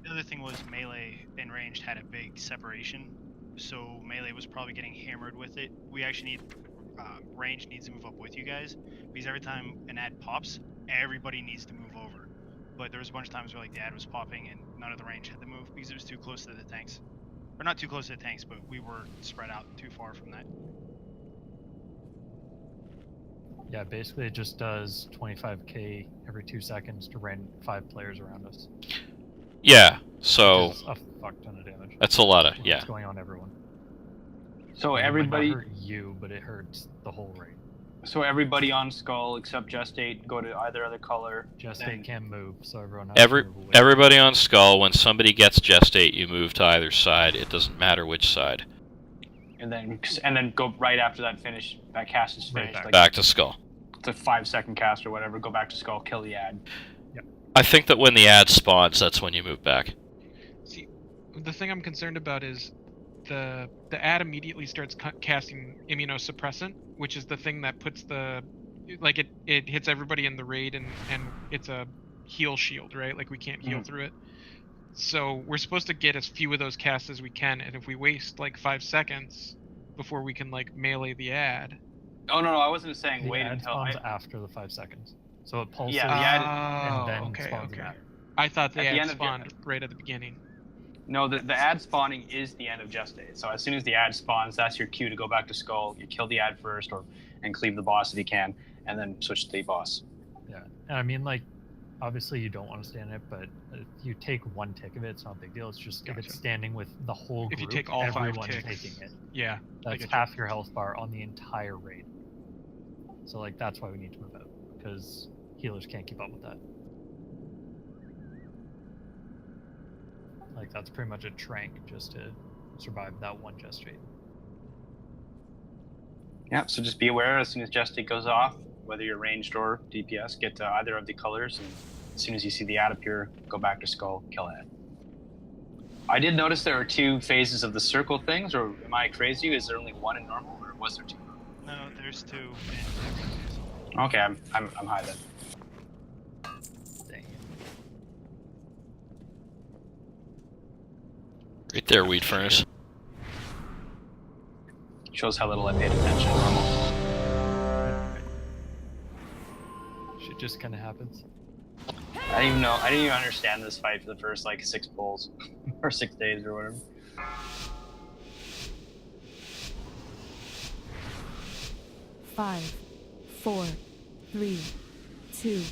The other thing was melee and ranged had a big separation, so melee was probably getting hammered with it. We actually need range needs to move up with you guys, because every time an ad pops, everybody needs to move over. but there was a bunch of times where like the ad was popping and none of the range had to move because it was too close to the tanks. Or not too close to the tanks, but we were spread out too far from that. Yeah, basically it just does 25k every 2 seconds to run 5 players around us. Yeah, so Which is a fuck ton of damage. that's a lot of, yeah. It's going on everyone. So It might everybody, not hurt you, but it hurts the whole raid. so everybody on Skull except Gestate go to either other color. Gestate can move, so everyone has to move away. Everybody on Skull, when somebody gets Gestate, you move to either side. It doesn't matter which side. And then go right after that finish. That cast is finished. Back, like, back to Skull. It's a 5-second cast or whatever. Go back to Skull. Kill the ad. I think that when the ad spawns, that's when you move back. See, the thing I'm concerned about is the ad immediately starts casting immunosuppressant, which is the thing that puts the like it hits everybody in the raid and it's a heal shield, right? Like we can't heal through it. So we're supposed to get as few of those casts as we can, and if we waste like 5 seconds before we can like melee the ad. Oh no, I wasn't saying The wait ad until spawns after the 5 seconds. So it pulses yeah, and then spawns an ad. I thought the At the ad end of spawned right at the beginning. No, the ad spawning is the end of Gestate. So as soon as the ad spawns, that's your cue to go back to Skull. You kill the ad first, and cleave the boss if you can, and then switch to the boss. Yeah, and I mean, like, obviously you don't want to stand it, but if you take one tick of it, it's not a big deal. It's just if it's standing with the whole group, If you take all 5 everyone's ticks, taking it. yeah, That's half your health bar on the entire raid. So, like, that's why we need to move out, because healers can't keep up with that. Like, that's pretty much a trank just to survive that one Gestate. Yeah, so just be aware as soon as Gestate goes off, whether you're ranged or DPS, get to either of the colors, and as soon as you see the ad appear, go back to Skull, kill it. I did notice there are 2 phases of the circle things, or am I crazy? Is there only 1 in normal, or was there 2? No, there's 2 in Okay, I'm high then. Right there, Weed Furnace. Shows how little I paid attention. Normal. Shit just kind of happens. I didn't even understand this fight for the first like 6 pulls or 6 days or whatever. Five, 4, 3, 2,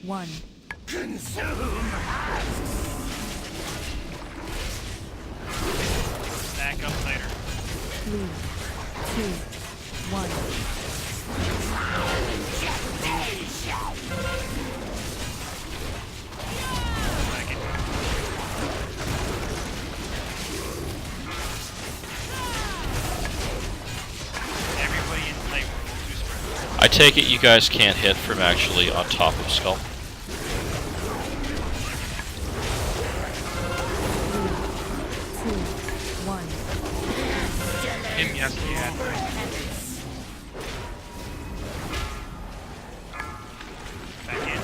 1. Consume Back up later. 3, 2, 1. Everybody in play world will do spread. I take it you guys can't hit from actually on top of Skull. 3, 2, 1. And yes, the ad. Back in.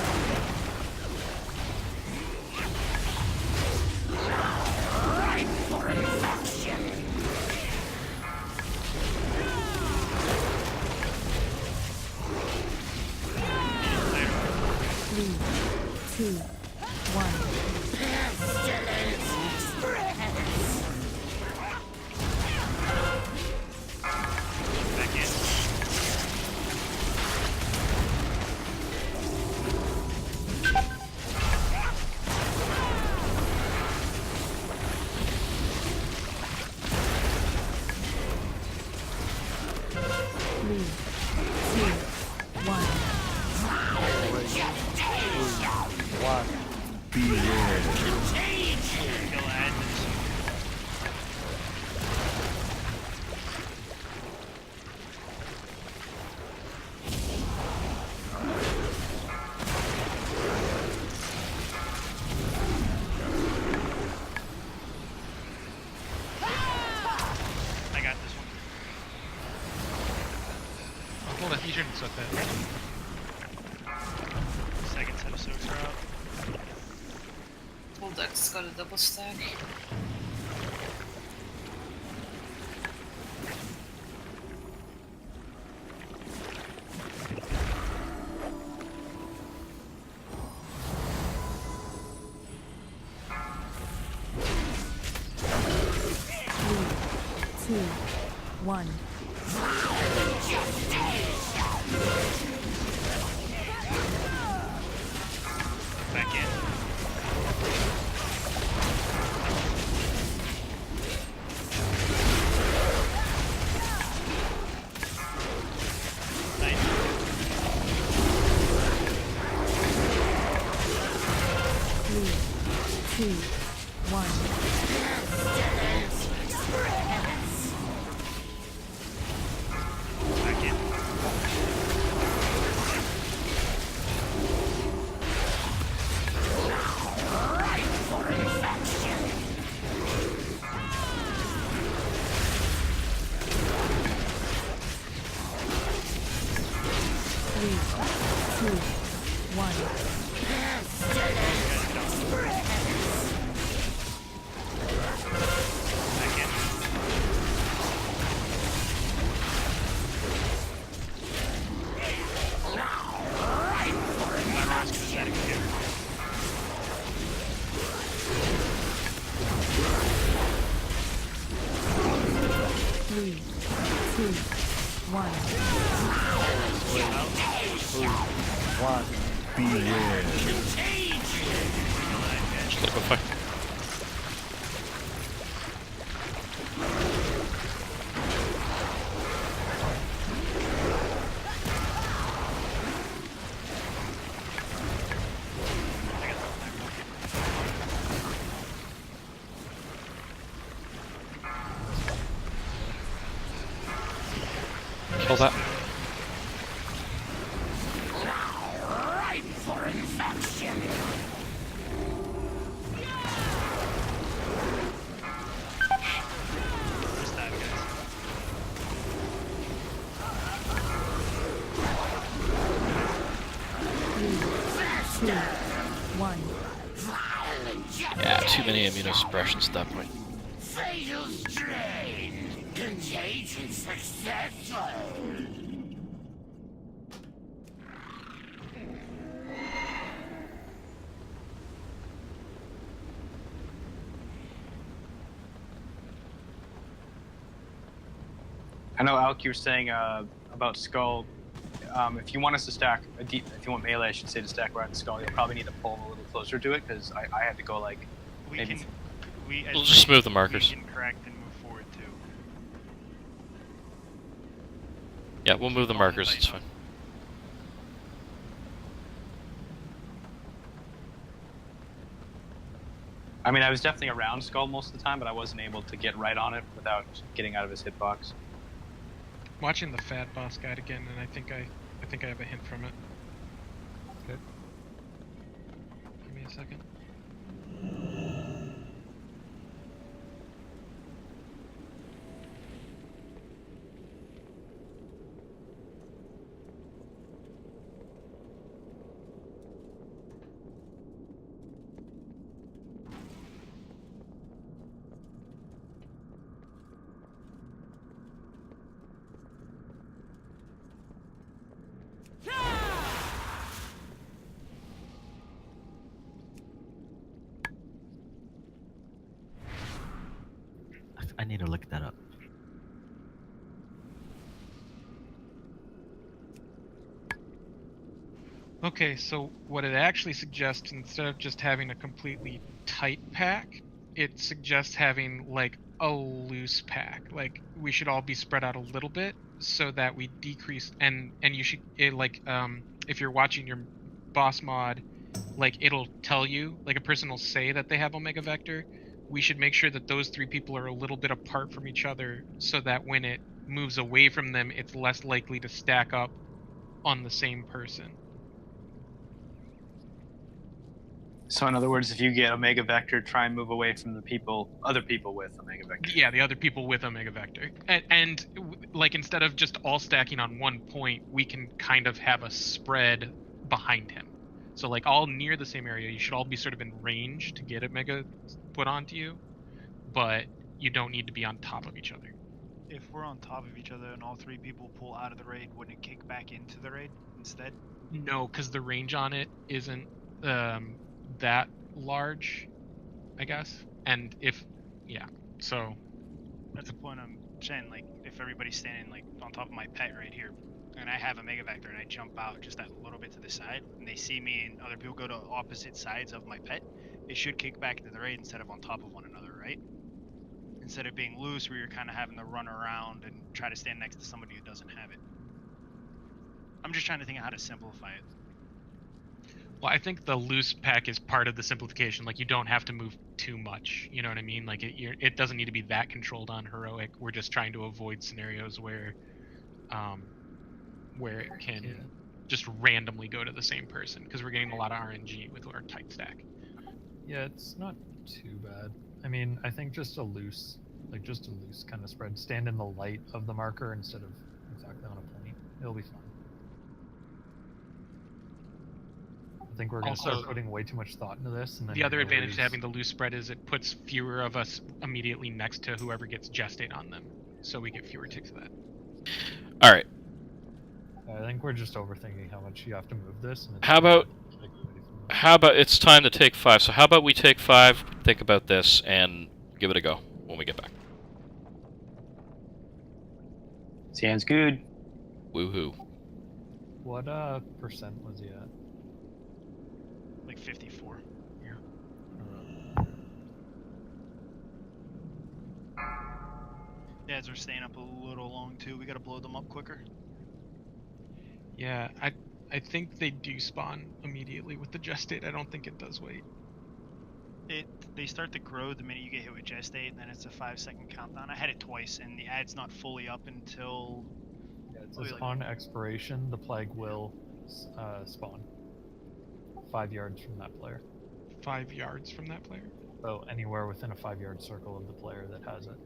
right for infection. Three, 2, 1. Pestilence spreads. Back in. Three, 2, 1. Beware. Kill ad. I got this one. Oh, hold on, you shouldn't suck that. Second set of soaks are out. Bulldog's got a double stack. 2, 1. Back in. Three, 2, 1. Back in. Three, 2, 1. Back in. My rock's pathetic here. Three, 2, 1. Beware. Just let it go fight. Kill that. Ripe for infection. Just that, guys. Three, 2, 1. Yeah, too many immunosuppressions at that point. Fatal strain. Contagion successful. I know Alk, you were saying about Skull. If you want us to stack if you want melee, I should say to stack right the Skull, you'll probably need to pull a little closer to it because I had to go like We maybe. can. We. We'll just move the markers. We can correct and move forward too. Yeah, we'll move the markers, it's fine. I mean, I was definitely around Skull most of the time, but I wasn't able to get right on it without getting out of his hitbox. Watching the Fat Boss guide again, and I think I have a hint from it. Good. Give me a second. I need to look that up. Okay, so what it actually suggests, instead of just having a completely tight pack, it suggests having like a loose pack. Like we should all be spread out a little bit so that we decrease and you should if you're watching your boss mod, like it'll tell you, like a person will say that they have Omega Vector. We should make sure that those three people are a little bit apart from each other so that when it moves away from them, it's less likely to stack up on the same person. So in other words, if you get Omega Vector, try and move away from the other people with Omega Vector. Yeah, the other people with Omega Vector. And like instead of just all stacking on one point, we can kind of have a spread behind him. So like all near the same area, you should all be sort of in range to get Omega put onto you, but you don't need to be on top of each other. If we're on top of each other and all three people pull out of the raid, wouldn't it kick back into the raid instead? No, because the range on it isn't that large, I guess. And if, yeah, so That's the point I'm Jen, like, if everybody's standing, like, on top of my pet right here, and I have a Mega Vector and I jump out just that little bit to the side, and they see me and other people go to opposite sides of my pet, it should kick back into the raid instead of on top of one another, right? Instead of being loose where you're kind of having to run around and try to stand next to somebody who doesn't have it. I'm just trying to think of how to simplify it. Well, I think the loose pack is part of the simplification. Like, you don't have to move too much. You know what I mean? Like, it doesn't need to be that controlled on heroic. We're just trying to avoid scenarios where it can just randomly go to the same person, because we're getting a lot of RNG with our tight stack. Yeah, it's not too bad. I mean, I think just a loose kind of spread. Stand in the light of the marker instead of exactly on a point. It'll be fine. I think we're going to Also, start putting way too much thought into this. And then the other you're gonna advantage to lose- having the loose spread is it puts fewer of us immediately next to whoever gets gestate on them, so we get fewer ticks of that. All right. I think we're just overthinking how much you have to move this. And it's How about it's time to take 5? So how about we take 5, think about this, and give it a go when we get back. Sounds good. Woohoo. What percent was he at? Like 54. Yeah, as we're staying up a little long too, we gotta blow them up quicker. Yeah, I think they do spawn immediately with the gestate. I don't think it does wait. They start to grow the minute you get hit with gestate, and then it's a 5-second countdown. I had it twice, and the ad's not fully up until. Yeah, it says on expiration, the plague will spawn 5 yards from that player. 5 yards from that player? So anywhere within a 5-yard circle of the player that has it,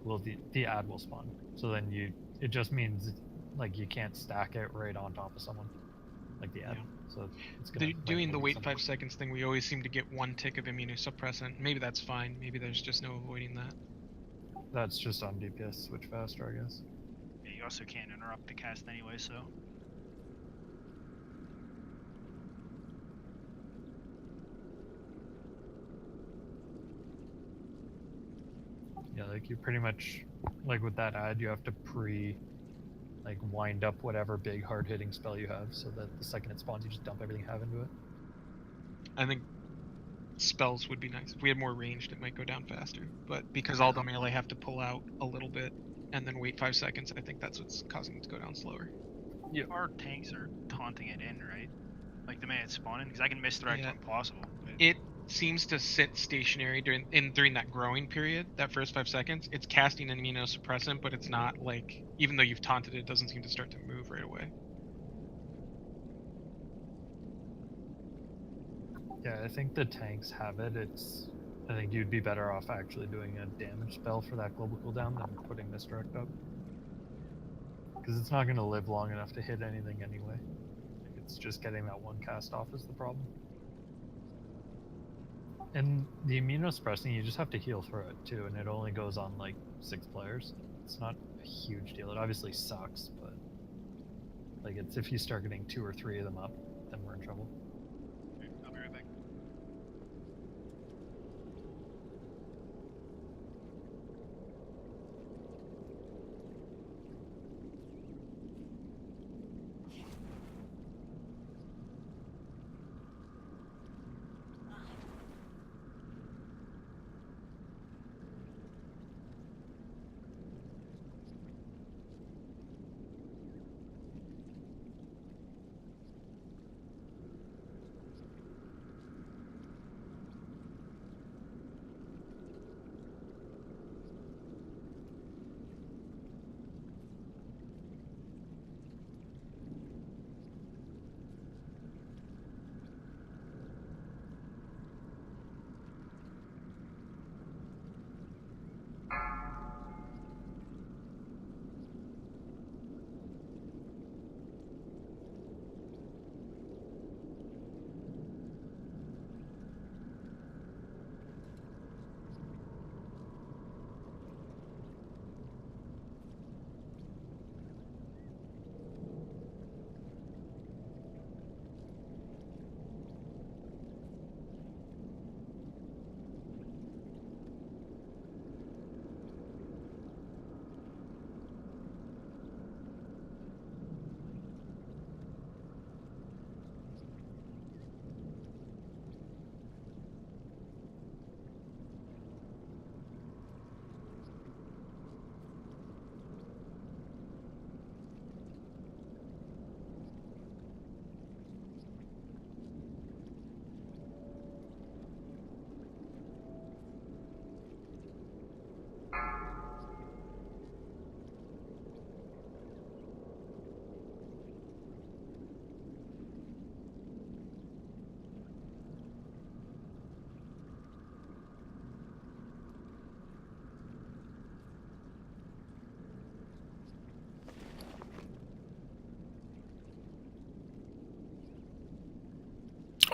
will the ad will spawn. So then it just means like you can't stack it right on top of someone, like the ad. Yeah. So it's gonna Doing the wait 5 seconds thing, we always seem to get 1 tick of immunosuppressant. Maybe that's fine. Maybe there's just no avoiding that. That's just on DPS switch faster, I guess. Yeah, you also can't interrupt the cast anyway, so. Yeah, like you pretty much, like with that ad, you have to wind up whatever big hard-hitting spell you have, so that the second it spawns, you just dump everything you have into it. I think spells would be nice. If we had more ranged, it might go down faster. But because all the melee have to pull out a little bit and then wait 5 seconds, I think that's what's causing it to go down slower. Yeah. Our tanks are taunting it in, right? Like the minute it's spawning, because I can misdirect when possible. But... It seems to sit stationary during that growing period, that first 5 seconds. It's casting an immunosuppressant, but it's not like, even though you've taunted it, it doesn't seem to start to move right away. Yeah, I think the tanks have it. I think you'd be better off actually doing a damage spell for that global cooldown than putting misdirect up. Because it's not going to live long enough to hit anything anyway. It's just getting that one cast off is the problem. And the immunosuppressing, you just have to heal through it too, and it only goes on like 6 players. It's not a huge deal. It obviously sucks, but like it's if you start getting 2 or 3 of them up, then we're in trouble. I'll be right back.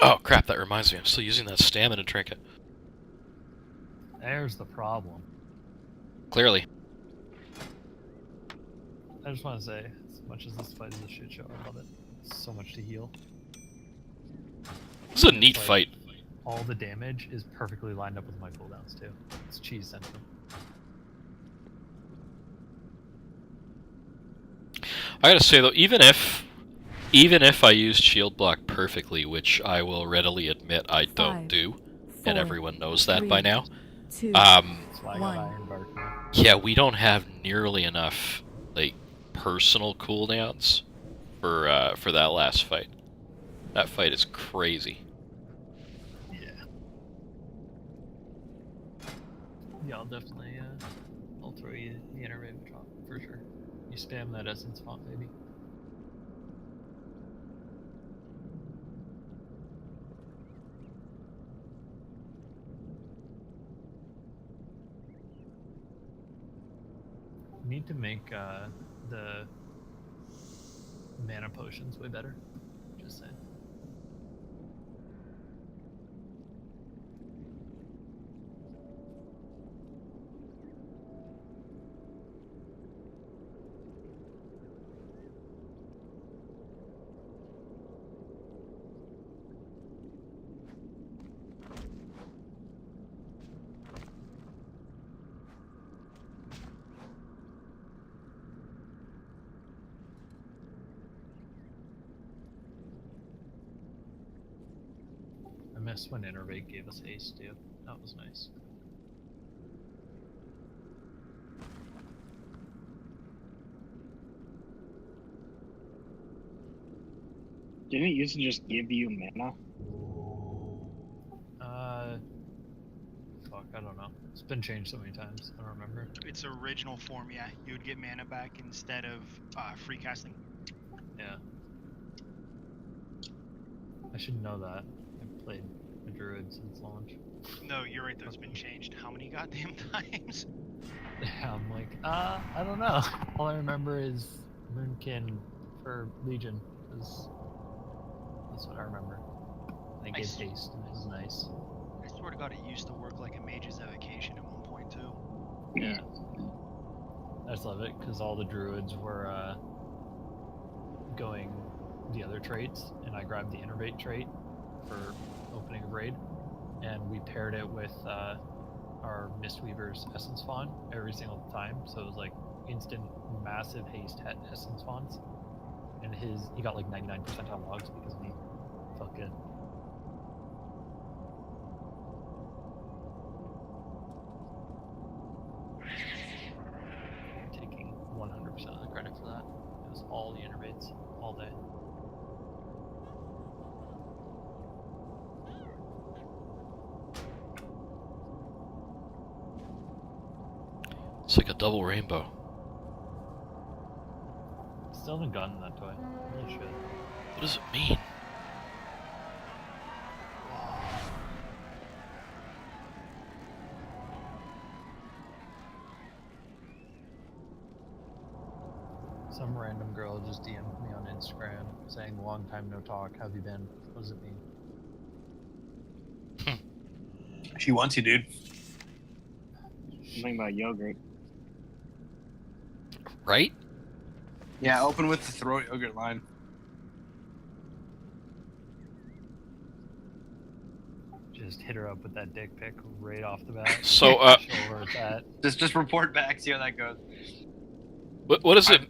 Oh crap, that reminds me, I'm still using that stamina trinket. There's the problem. Clearly. I just want to say, as much as this fight is a shit show, I love it. So much to heal. This is a And neat it's fight. All the damage is perfectly lined up with my cooldowns too. It's cheese central. I gotta say though, even if I used shield block perfectly, which I will readily admit I don't do, and everyone knows that by now. Yeah, we don't have nearly enough like personal cooldowns for that last fight. That fight is crazy. Yeah, I'll definitely, I'll throw you the innervate drop, for sure. You spam that essence font, baby. You need to make, the mana potions way better. Just saying. I missed when Innervate gave us haste too. That was nice. Didn't it used to just give you mana? Fuck, I don't know. It's been changed so many times. I don't remember. Its original form, yeah. You would get mana back instead of free casting. Yeah. I should know that. I've played a druid since launch. No, you're right though, it's been changed how many goddamn times? Yeah, I'm like, I don't know. All I remember is Moonkin for Legion, because that's what I remember. And it gave haste, and it was nice. I swear to God, it used to work like a mage's evocation at one point too. Yeah. I just love it, because all the druids were going the other traits, and I grabbed the Innervate trait for opening a raid, and we paired it with our Mistweaver's Essence Font every single time, so it was like instant massive haste Essence Fonts, and he got like 99% on logs because of me. Felt good. I'm taking 100% of the credit for that. It was all the Innervates, all day. It's like a double rainbow. Still haven't gotten that toy. Holy shit. What does it mean? Some random girl just DM'd me on Instagram saying, "Long time no talk, how have you been?" What does it mean? She wants you, dude. Something about yogurt. Right? Yeah, open with the throat yogurt line. Just hit her up with that dick pic right off the bat. So, Show her that. Just report back, see how that goes. What does it?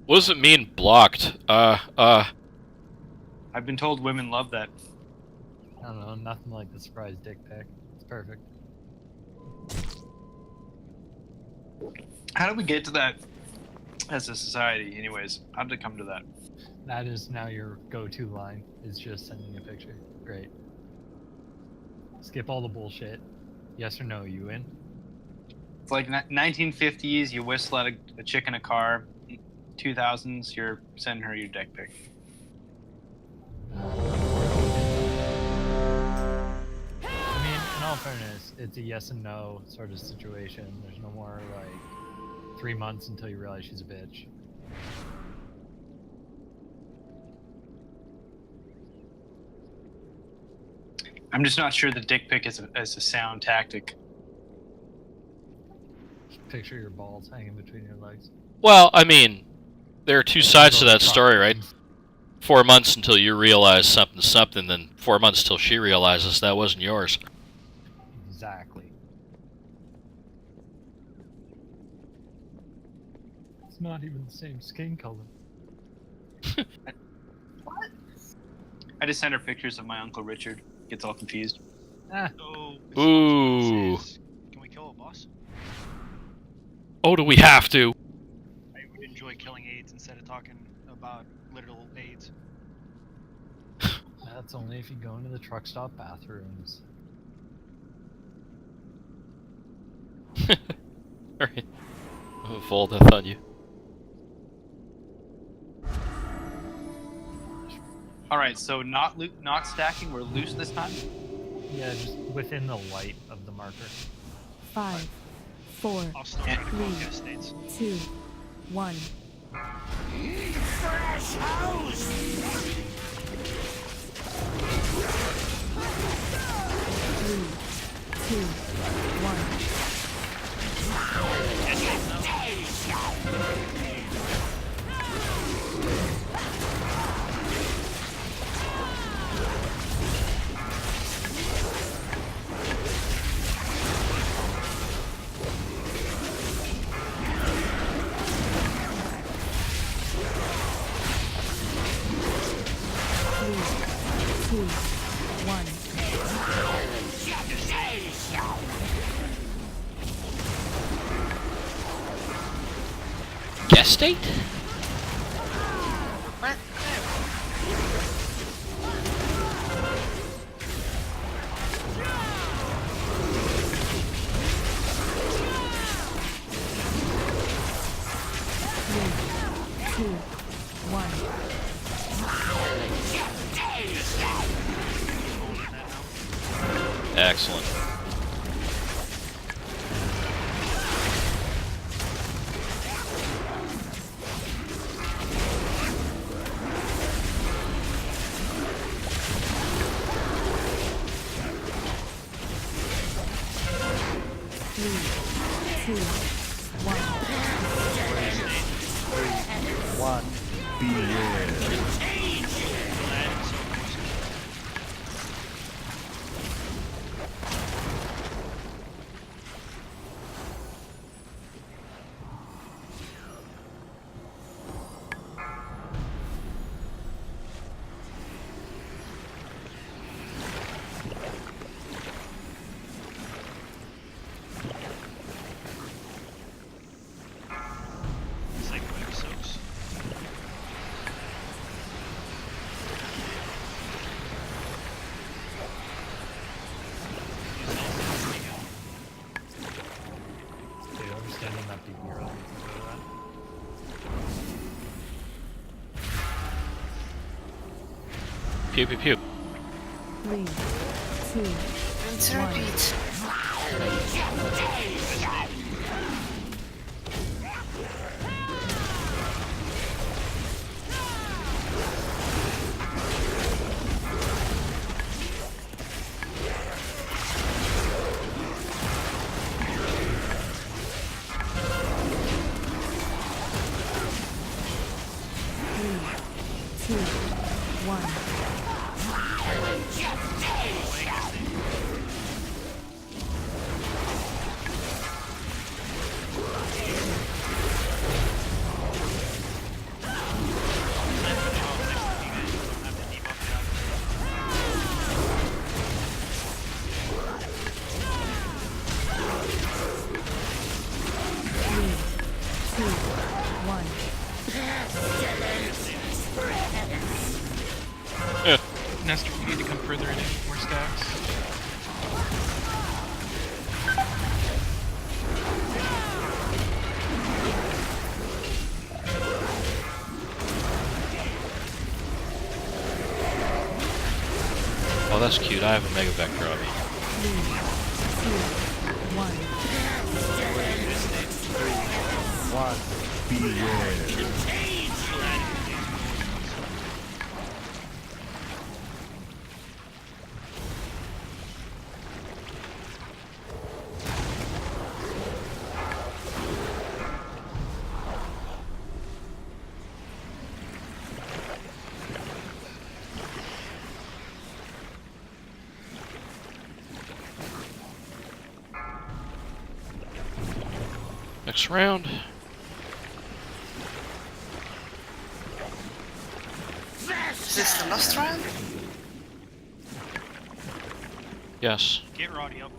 What does it mean, blocked? I've been told women love that. I don't know, nothing like the surprise dick pic. It's perfect. How did we get to that as a society, anyways? How did it come to that? That is now your go-to line, is just sending a picture. Great. Skip all the bullshit. Yes or no, you in? It's like 1950s, you whistle at a chick in a car. 2000s, you're sending her your dick pic. I mean, in all fairness, it's a yes and no sort of situation. There's no more, like, 3 months until you realize she's a bitch. I'm just not sure the dick pic is a sound tactic. Picture your balls hanging between your legs. Well, I mean, there are two sides to that Truck. story, right? 4 months until you realize something, then 4 months till she realizes that wasn't yours. Exactly. It's not even the same skin color. What? I just sent her pictures of my Uncle Richard. Gets all confused. Ah. So, Ooh. can we kill a boss? Oh, do we have to? I would enjoy killing AIDS instead of talking about literal AIDS. That's only if you go into the truck stop bathrooms. Alright. I'll fall death on you. Alright, so not stacking, we're loose this time? Yeah, just within the light of the marker. 5, 4, I'll still try to call 3, gas states. 2, 1. Fresh house! 3, 2, 1. Guest state? What? Excellent. Pew pew pew. 3, 2, Rinse and 1. repeat. Nestor, you need to come further in and get more stacks. Oh, that's cute. I have a Mega Vector on me. 3, 2, 1. Beware. Next round. Is this the last round? Yes. Get Roddy up.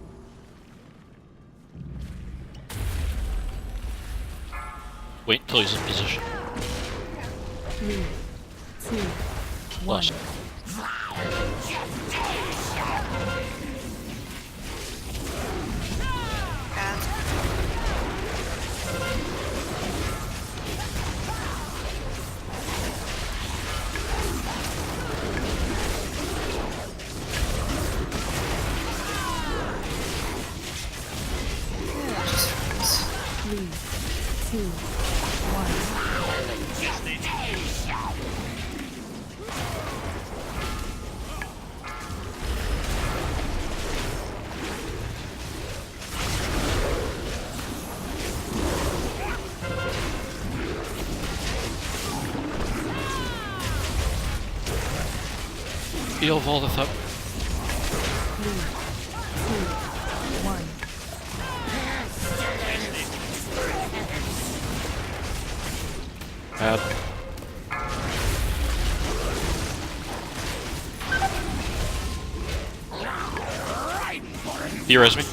Wait until he's in position. 3, 2, 1. Plus. Three, two, Heal Voltith up. 3, 2, 1. Bad. You res me.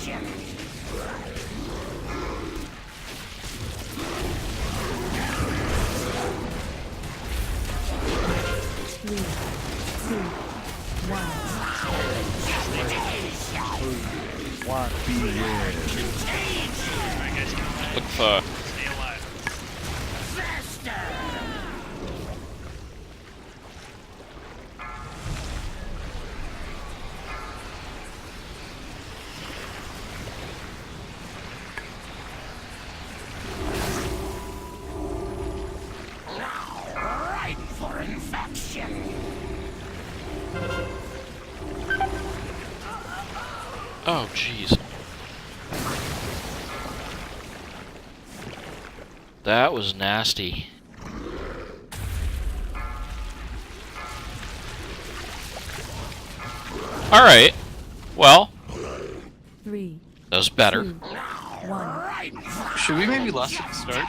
Three, two, one. Look for. Stay alive. Ripe for infection. Oh, jeez. That was nasty. Alright. Well, 3, that was better. 2, 1. Should we maybe last at the start?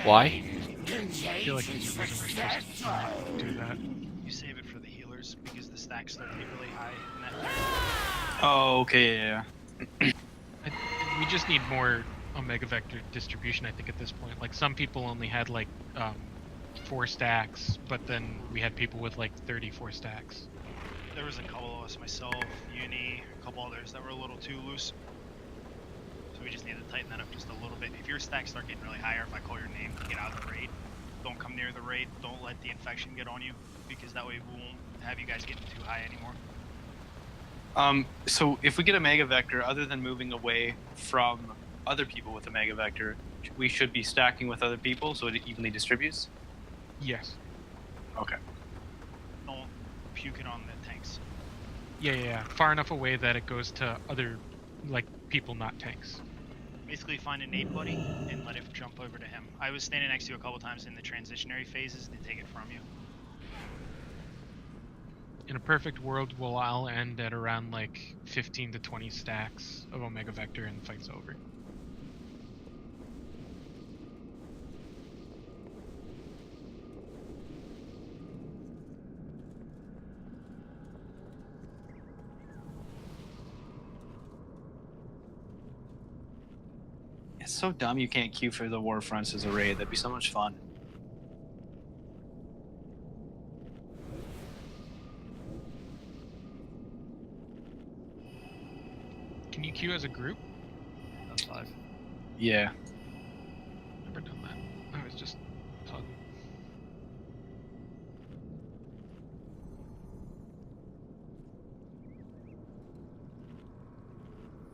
Why? I feel like these are supposed to do that. You save it for the healers because the stacks start to get really high in that area. Oh, okay, yeah. We just need more Omega Vector distribution, I think, at this point. Like, some people only had, like, 4 stacks, but then we had people with, like, 34 stacks. There was a couple of us, myself, Uni, a couple others that were a little too loose. So we just need to tighten that up just a little bit. If your stacks start getting really high, or if I call your name, get out of the raid. Don't come near the raid. Don't let the infection get on you, because that way we won't have you guys getting too high anymore. So if we get a Mega Vector, other than moving away from other people with a Mega Vector, we should be stacking with other people so it evenly distributes? Yes. Okay. Don't puke it on the tanks. Yeah. Far enough away that it goes to other, like, people not tanks. Basically find a nade buddy and let it jump over to him. I was standing next to you a couple times in the transitionary phases to take it from you. In a perfect world, I'll end at around, like, 15 to 20 stacks of Omega Vector and the fight's over. It's so dumb you can't queue for the War Fronts as a raid. That'd be so much fun. Can you queue as a group? That's 5. Yeah. Never done that. I was just talking.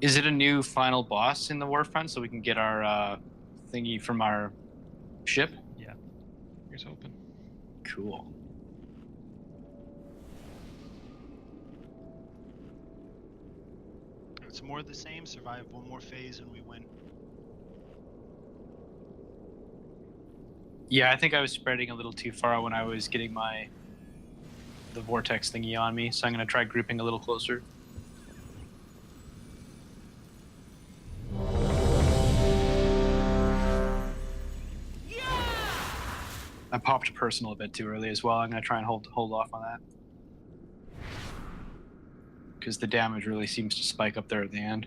Is it a new final boss in the Warfront so we can get our thingy from our ship? Yeah. Here's hoping. Cool. It's more of the same. Survive one more phase and we win. Yeah, I think I was spreading a little too far when I was getting the vortex thingy on me, so I'm gonna try grouping a little closer. I popped personal a bit too early as well. I'm gonna try and hold off on that because the damage really seems to spike up there at the end.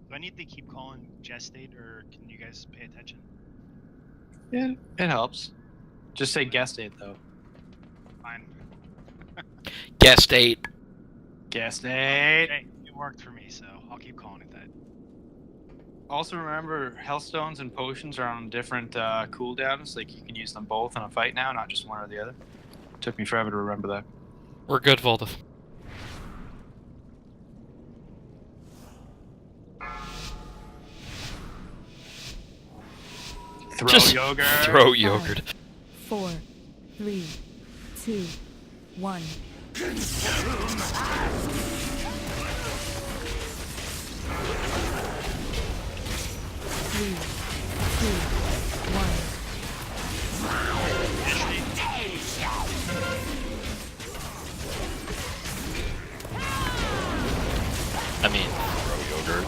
Do I need to keep calling gestate, or can you guys pay attention? Yeah, it helps. Just say gestate though. Fine. Gestate. Gestate. Hey, it worked for me, so I'll keep calling it that. Also remember, healthstones and potions are on different cooldowns. Like you can use them both in a fight now, not just one or the other. Took me forever to remember that. We're good, Voldeth. Throw yogurt. Throw yogurt. 4, 3, 2, 1. Three, two, one. I mean, throw yogurt.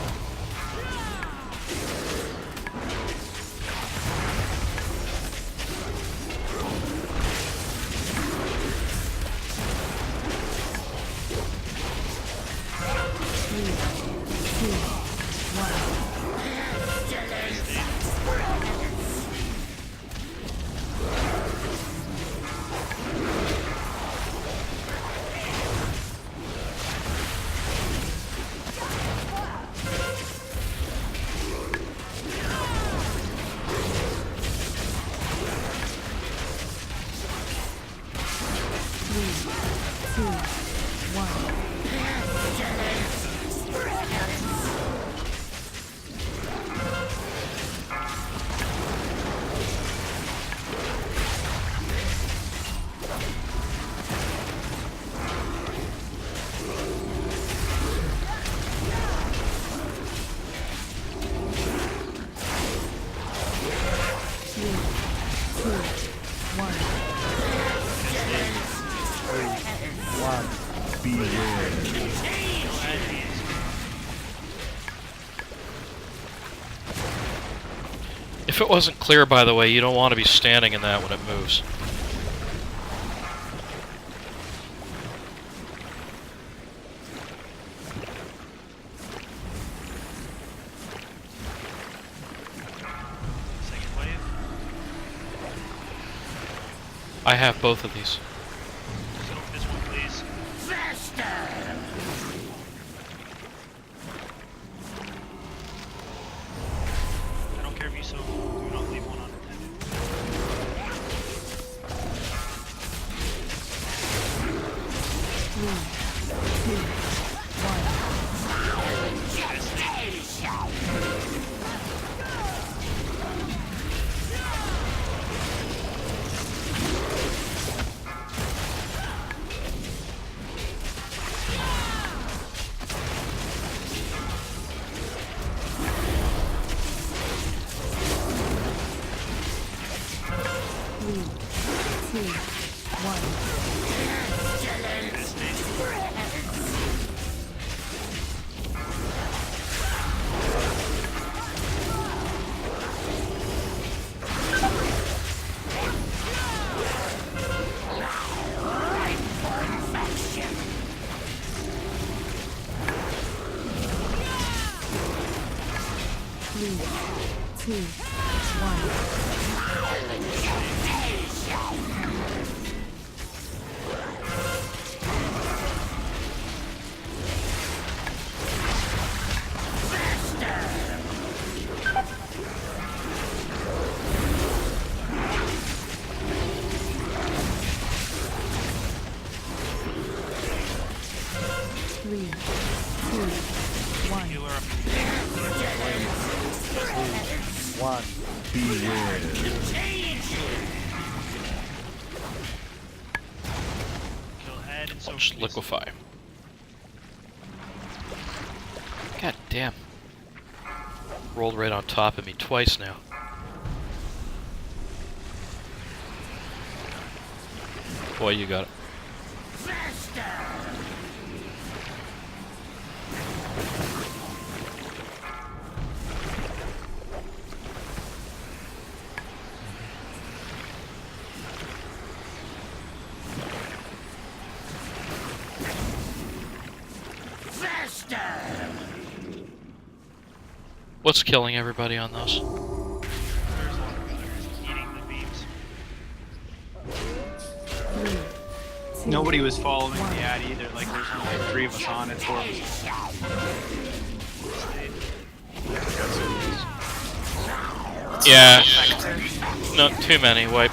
If it wasn't clear, by the way, you don't want to be standing in that when it moves. Second wave. I have both of these. So this one, please. I don't care if you so do not leave one unattended. 3, 2, 1. Three, two, Three, two, one. One. Beware. Kill head and so Just liquefy. God damn. Rolled right on top of me twice now. Boy, you got it. What's killing everybody on those? There's a lot of others eating the beams. 3, 2, Nobody was following the ad either. Like there's only like 3 of us on it, 4 of us. Yeah. Not too many. Wipe.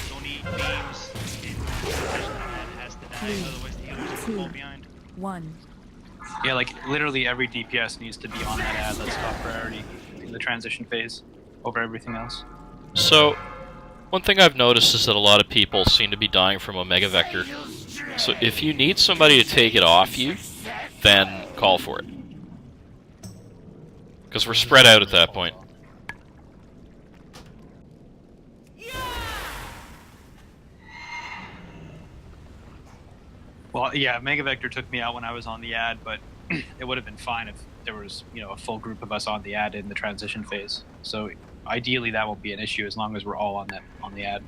Don't eat beams. That has to die, otherwise the healers will fall behind. 1. Yeah, like literally every DPS needs to be on that ad. That's top priority in the transition phase over everything else. So, one thing I've noticed is that a lot of people seem to be dying from Omega Vector. So if you need somebody to take it off you, then call for it. Because we're spread out at that point. Well, yeah, Mega Vector took me out when I was on the ad, but it would have been fine if there was, you know, a full group of us on the ad in the transition phase. So ideally, that won't be an issue as long as we're all on the ad.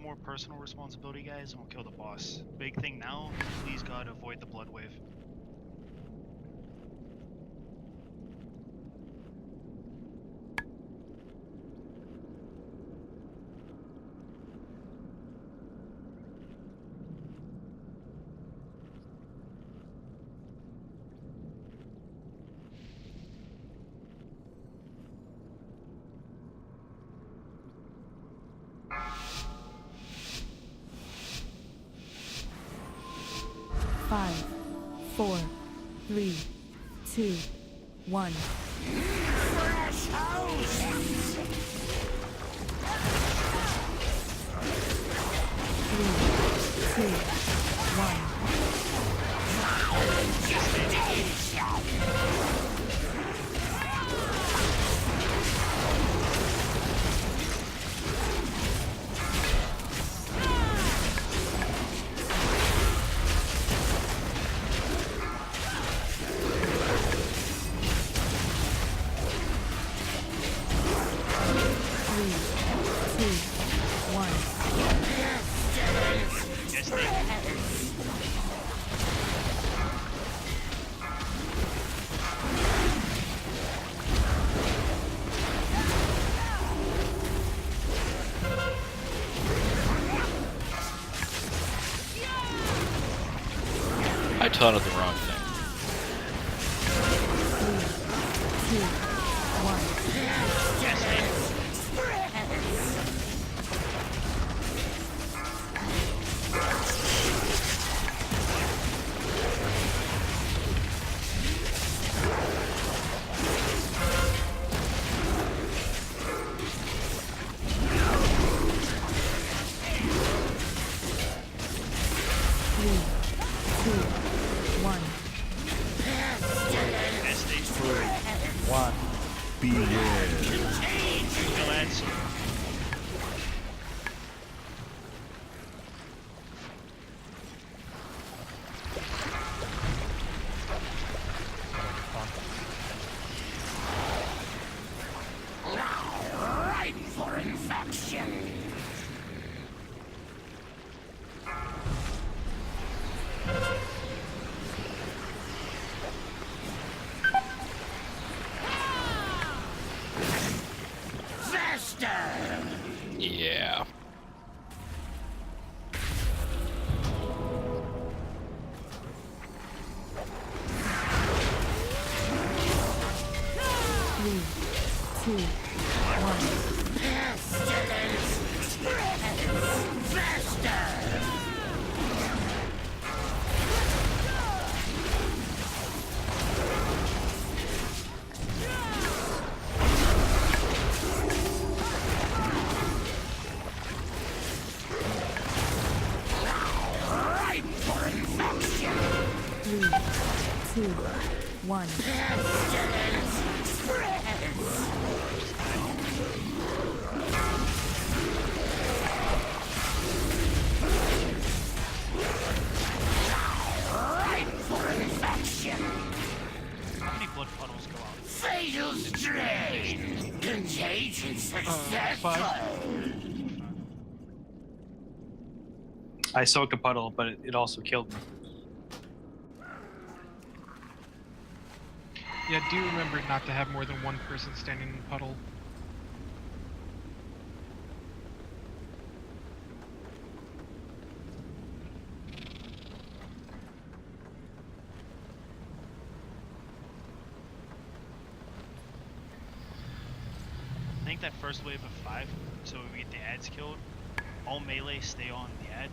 More personal responsibility, guys, and we'll kill the boss. Big thing now, please God, avoid the blood wave. Five, 4, 3, 2, 1. I taunted the wrong thing. 3, 2, 1. Yeah. Three, two, one. Pestilence spreads faster! Ripe for infection! 3, 2, 1. Pestilence spreads! Ripe for infection! How many blood puddles go out? Fatal's drain! Contagion successful! 5. I soaked a puddle, but it also killed me. Yeah, do remember not to have more than one person standing in the puddle. I think that first wave of 5, so we get the ads killed. All melee stay on the ad.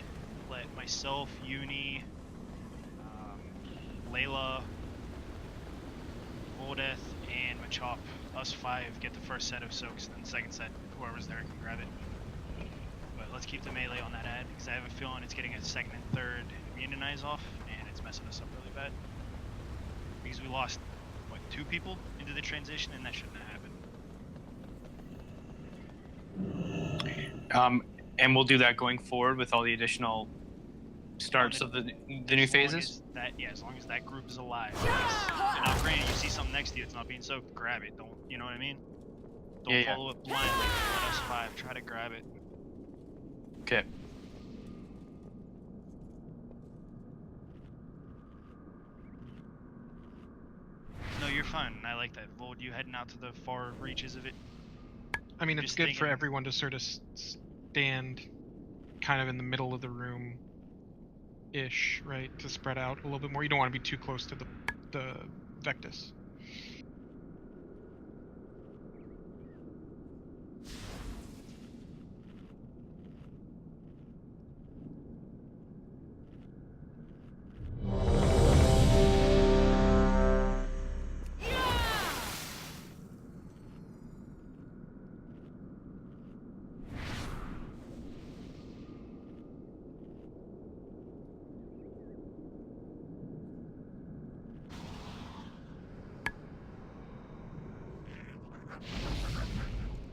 Let myself, Uni, Layla, Voldeth, and Machop, us 5, get the first set of soaks, then the second set, whoever's there can grab it. But let's keep the melee on that ad, because I have a feeling it's getting a second and third immunize off, and it's messing us up really bad. Because we lost, what, 2 people into the transition, and that shouldn't have happened. And we'll do that going forward with all the additional starts of the new phases. As long as that group is alive. And now, granted, you see something next to you, it's not being soaked, grab it. Don't, you know what I mean? Don't follow it blindly. Let us 5, try to grab it. Okay. No, you're fine. I like that. Vold, you heading out to the far reaches of it? I mean, it's Just good for thinking- everyone to sort of stand kind of in the middle of the room ish, right? To spread out a little bit more. You don't want to be too close to the Vectus.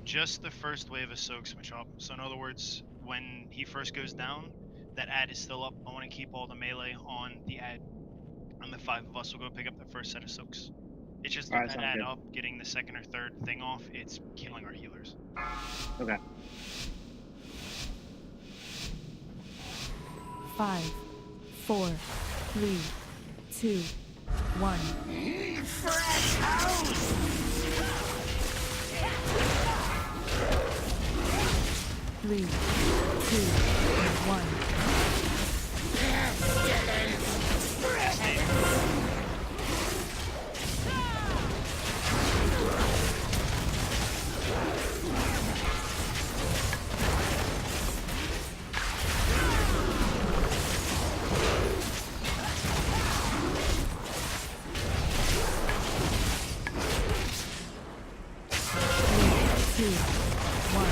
Just the first wave of soaks, Machop. So in other words, when he first goes down, that ad is still up. I want to keep all the melee on the ad, and the 5 of us will go pick up the first set of soaks. It's just Alright, that sounds ad good. up, getting the second or third thing off. It's killing our healers. Okay. 5, 4, 3, 2, 1. Fresh house! 3, 2, 1. Pestilence spreads! Two, 1.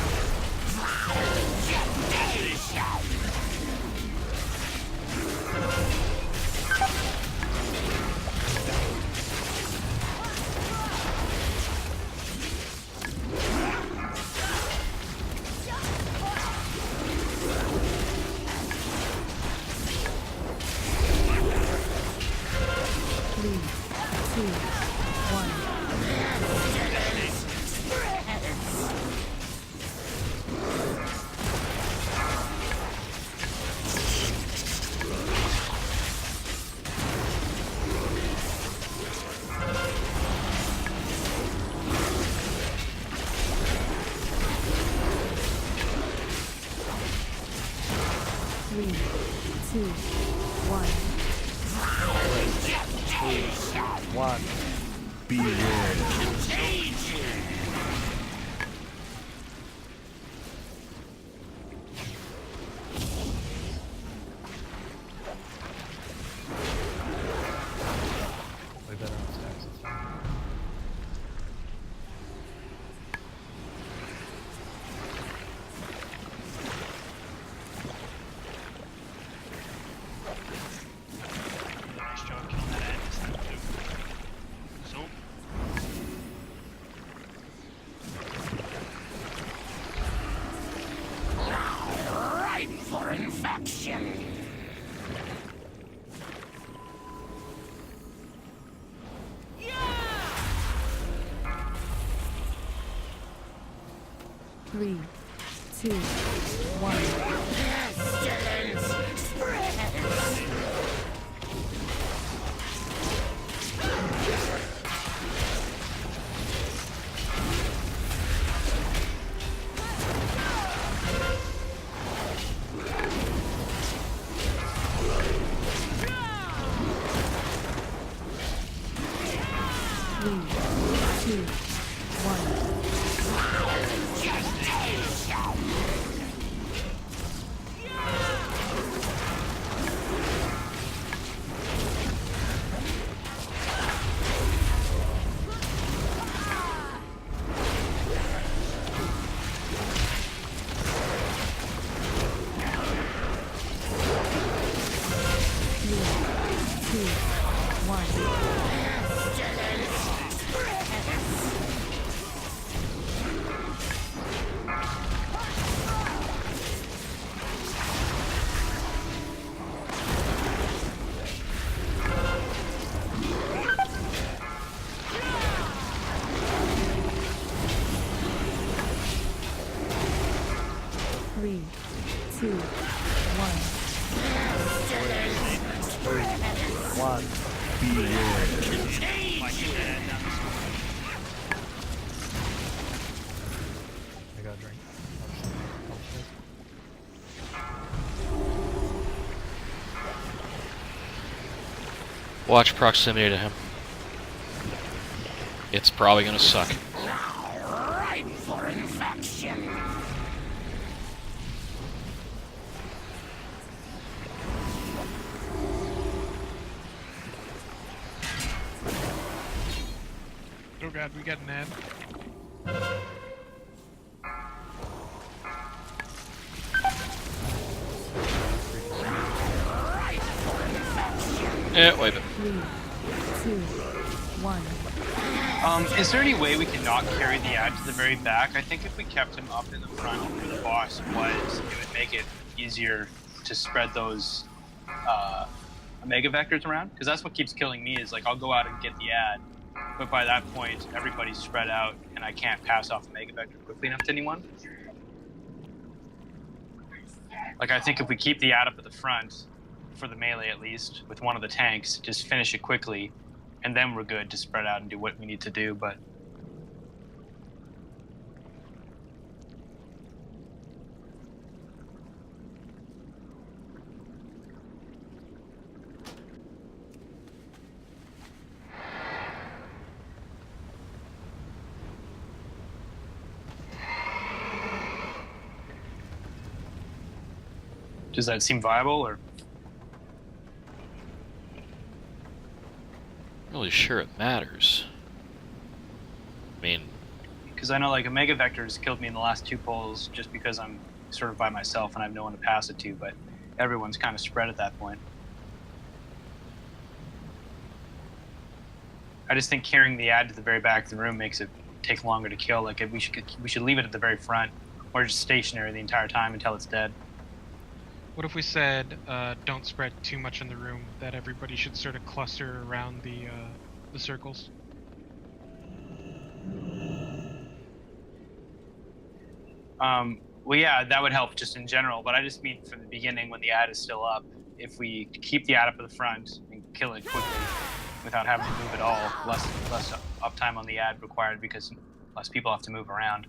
3, 2, 1. 1. Beware. Way better on stacks this time. Nice job killing that ad this time too. So, Ripe for infection. Three, 2, 1. Pestilence spreads. Three, 2, 1. Three, 2, 3, 2, 1. 1. Beware. I got a drink. Watch proximity to him. It's probably gonna suck. Ripe for infection. Oh god, we got an ad. Wait a bit. 3, 2, 1. Is there any way we can not carry the ad to the very back? I think if we kept him up in the front where the boss was, it would make it easier to spread those Omega Vectors around. Because that's what keeps killing me is like I'll go out and get the ad, but by that point everybody's spread out and I can't pass off Omega Vector quickly enough to anyone. Like I think if we keep the ad up at the front, for the melee at least, with one of the tanks, just finish it quickly, and then we're good to spread out and do what we need to do, but... Does that seem viable, or...? Really sure it matters. I mean, because I know like Omega Vector has killed me in the last 2 polls just because I'm sort of by myself and I have no one to pass it to, but everyone's kind of spread at that point. I just think carrying the ad to the very back of the room makes it take longer to kill. Like we should leave it at the very front, or just stationary the entire time until it's dead. What if we said, don't spread too much in the room, that everybody should sort of cluster around the circles? Well, yeah, that would help just in general, but I just mean from the beginning when the ad is still up, if we keep the ad up at the front and kill it quickly without having to move at all, less uptime on the ad required because less people have to move around.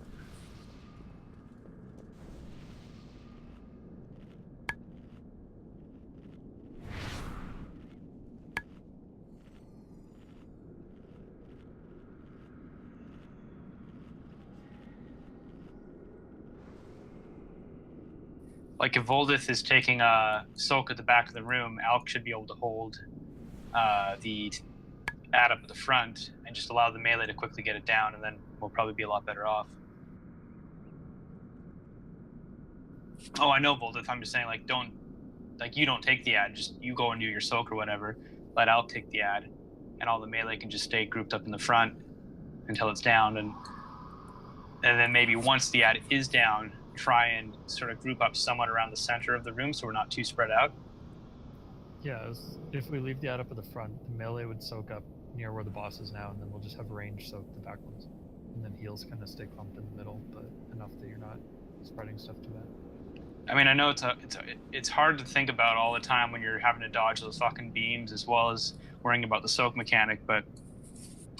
Like if Voldith is taking a soak at the back of the room, Alk should be able to hold the ad up at the front and just allow the melee to quickly get it down, and then we'll probably be a lot better off. Oh, I know, Voldith. I'm just saying, like, you don't take the ad. Just you go and do your soak or whatever. Let Alk take the ad, and all the melee can just stay grouped up in the front until it's down, and then maybe once the ad is down, try and sort of group up somewhat around the center of the room so we're not too spread out. Yeah, if we leave the ad up at the front, the melee would soak up near where the boss is now, and then we'll just have range soak the back ones. And then heals kind of stay clumped in the middle, but enough that you're not spreading stuff too bad. I mean, I know it's hard to think about all the time when you're having to dodge those fucking beams as well as worrying about the soak mechanic, but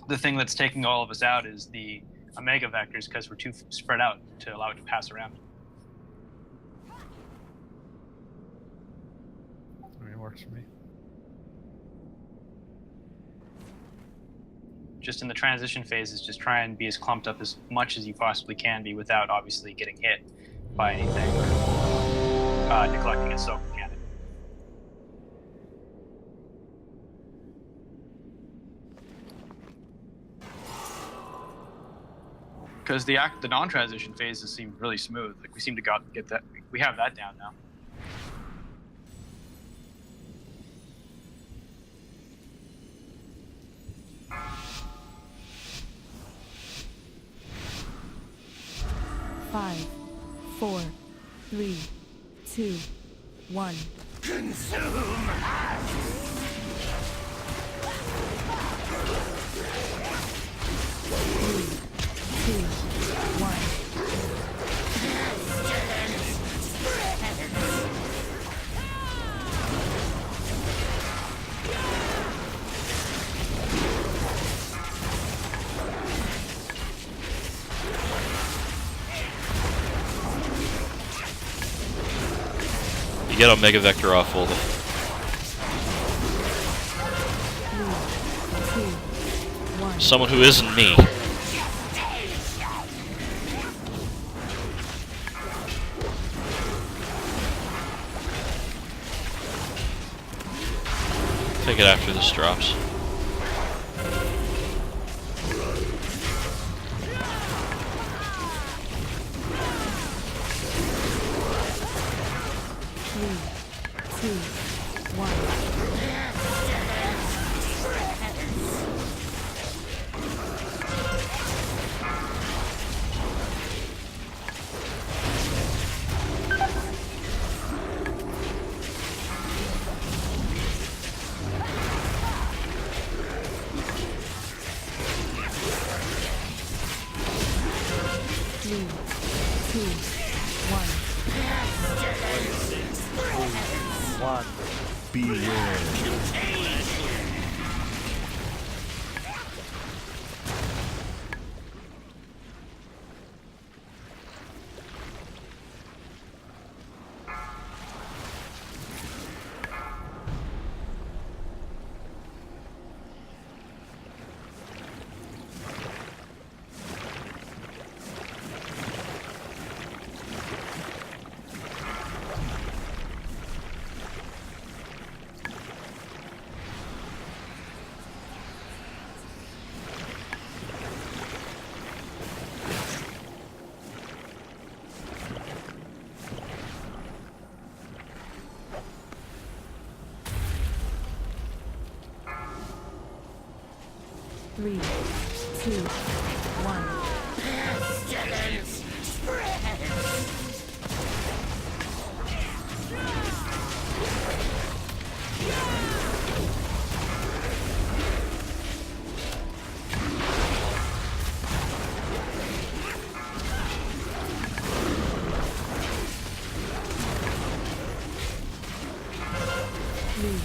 the thing that's taking all of us out is the Omega Vectors because we're too spread out to allow it to pass around. I mean, it works for me. Just in the transition phases, just try and be as clumped up as much as you possibly can be without obviously getting hit by anything or neglecting a soak mechanic. Because the non-transition phases seem really smooth. Like we seem to get that. We have that down now. Five, 4, 3, 2, 1. Consume You get Omega Vector off, Uldir. 3, 2, 1. Someone who isn't me. Take it after this drops. Three, 2, 1. Three, 2, 1. Three,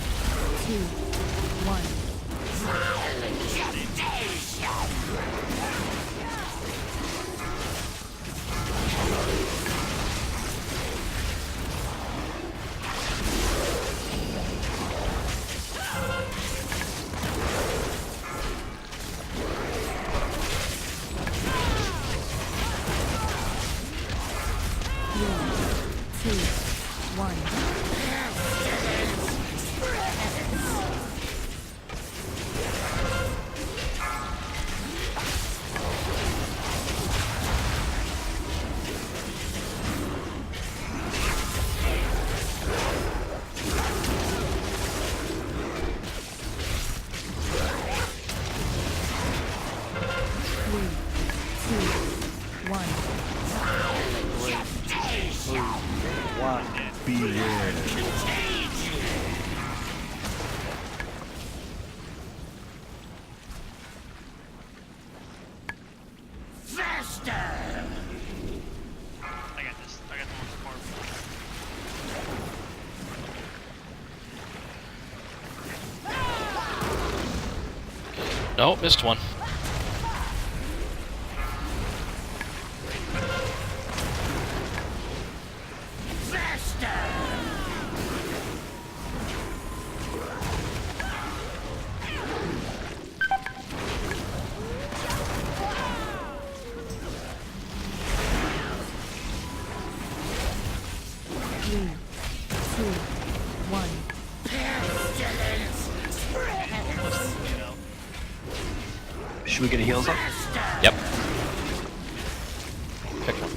2, No, missed one. Should we get a heals up? Yep. Pick one.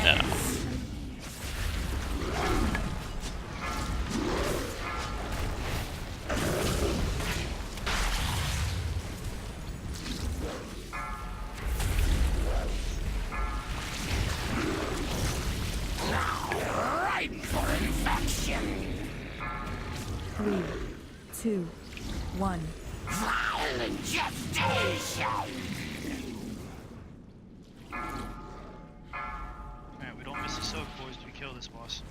No. Ripe for infection. 3, 2, 1. Violent gestation. Alright, we don't miss the soak, boys. We kill this boss.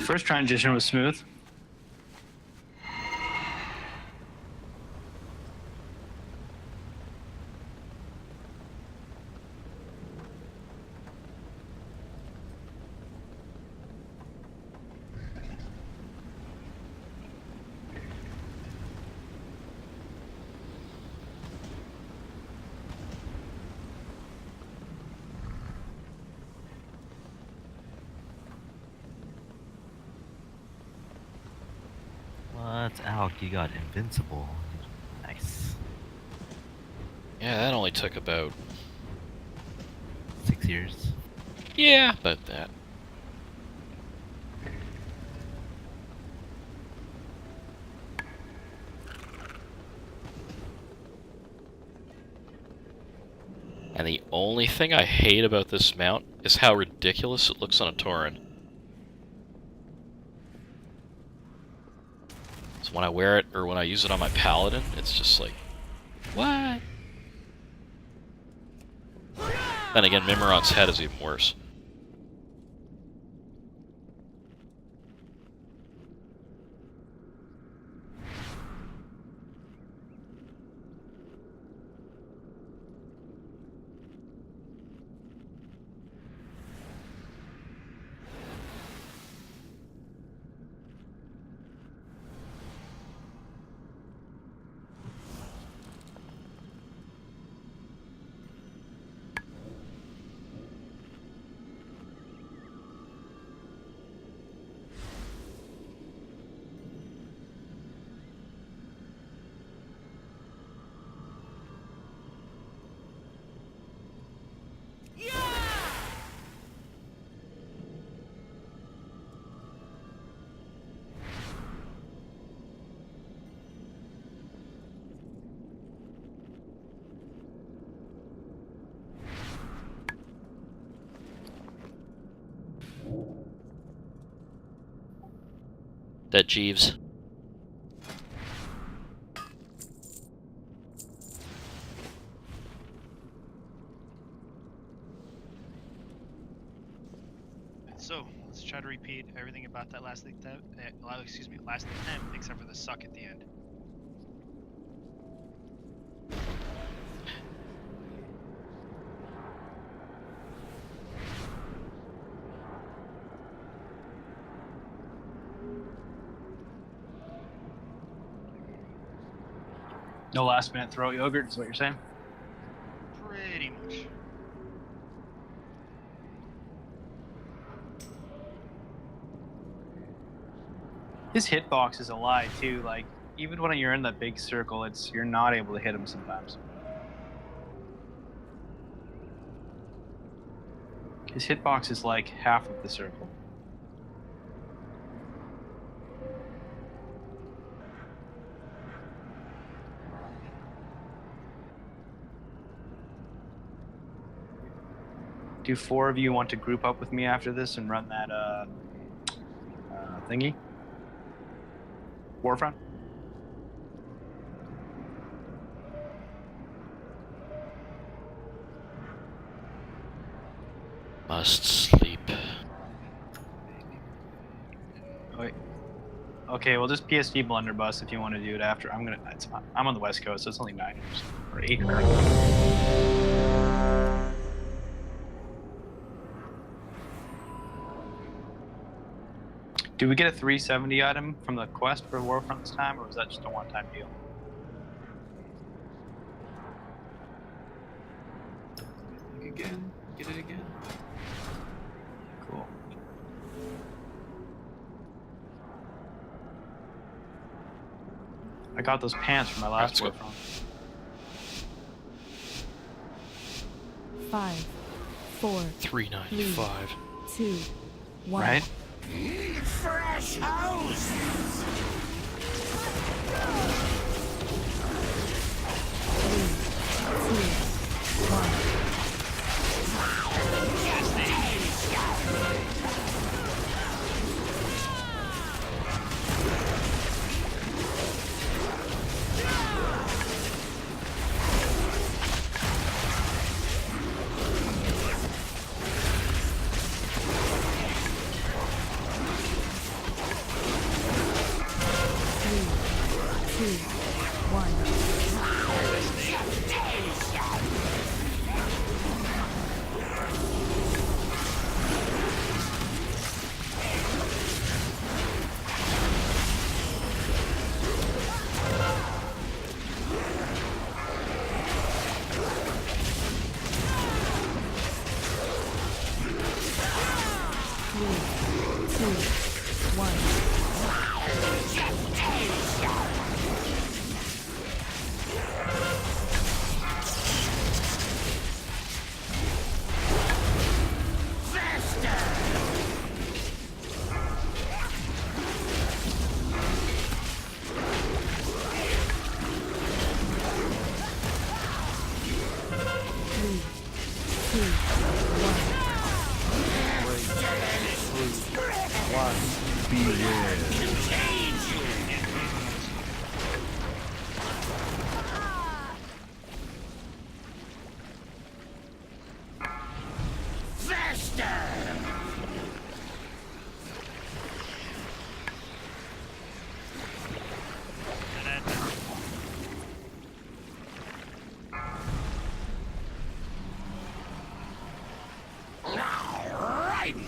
First transition was smooth. What? Alec, you got invincible. Nice. Yeah, that only took about 6 years. Yeah, about that. And the only thing I hate about this mount is how ridiculous it looks on a Tauren. So when I wear it, or when I use it on my Paladin, it's just like, what? Then again, Mimiron's head is even worse. That Jeeves. So let's try to repeat everything about that last attempt, except for the suck at the end. No last minute throat yogurt is what you're saying? Pretty much. His hitbox is a lie too. Like even when you're in that big circle, you're not able to hit him sometimes. His hitbox is like half of the circle. Do 4 of you want to group up with me after this and run that thingy? Warfront? Must sleep. Wait. Okay, well just PSD blunderbuss if you want to do it after. I'm on the West Coast, so it's only 9 or 8. Do we get a 370 item from the quest for Warfront this time, or was that just a one-time deal? Again? Get it again? Cool. I got those pants from my last Warfront. 5, 4, 395. 2, 1. Right? Fresh houses! 3, 2, 1.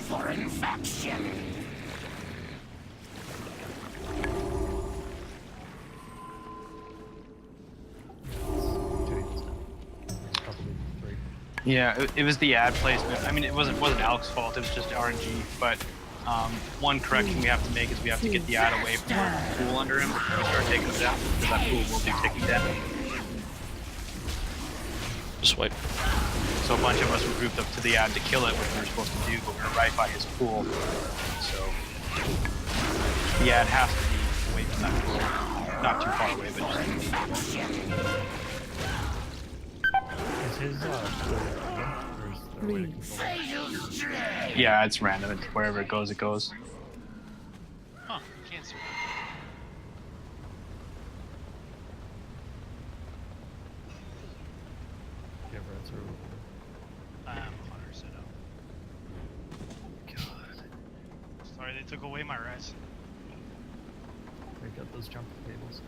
For infection. Yeah, it was the ad placement. I mean, it wasn't Alex's fault. It was just RNG. But one correction we have to make is we have to get the ad away from the pool under him before we start taking him down, because that pool will do ticking damage. Just wait. So a bunch of us were grouped up to the ad to kill it, which we were supposed to do, but we were right by his pool. So the ad has to be away from that pool. Not too far away, but just... Is his or is there a way to control it? Yeah, it's random. It's wherever it goes, it goes. Huh, you can't see. Give her a through. 100 set up. God. Sorry, they took away my res. Break up those jump tables.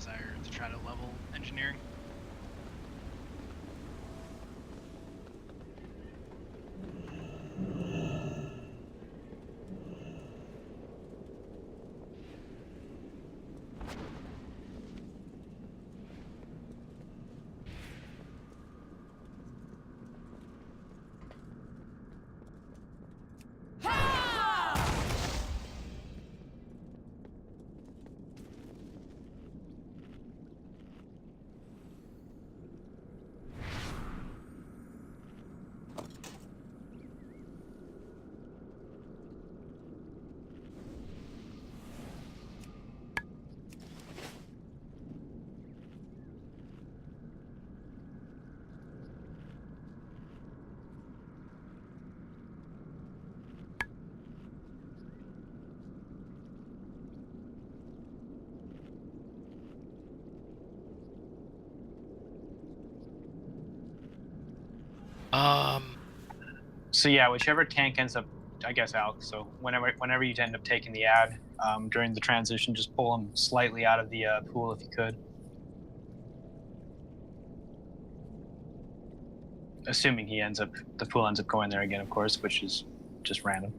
desire to try to level engineering. So yeah, whichever tank ends up, I guess, out. So whenever you end up taking the ad during the transition, just pull him slightly out of the pool if you could. Assuming the pool ends up going there again, of course, which is just random.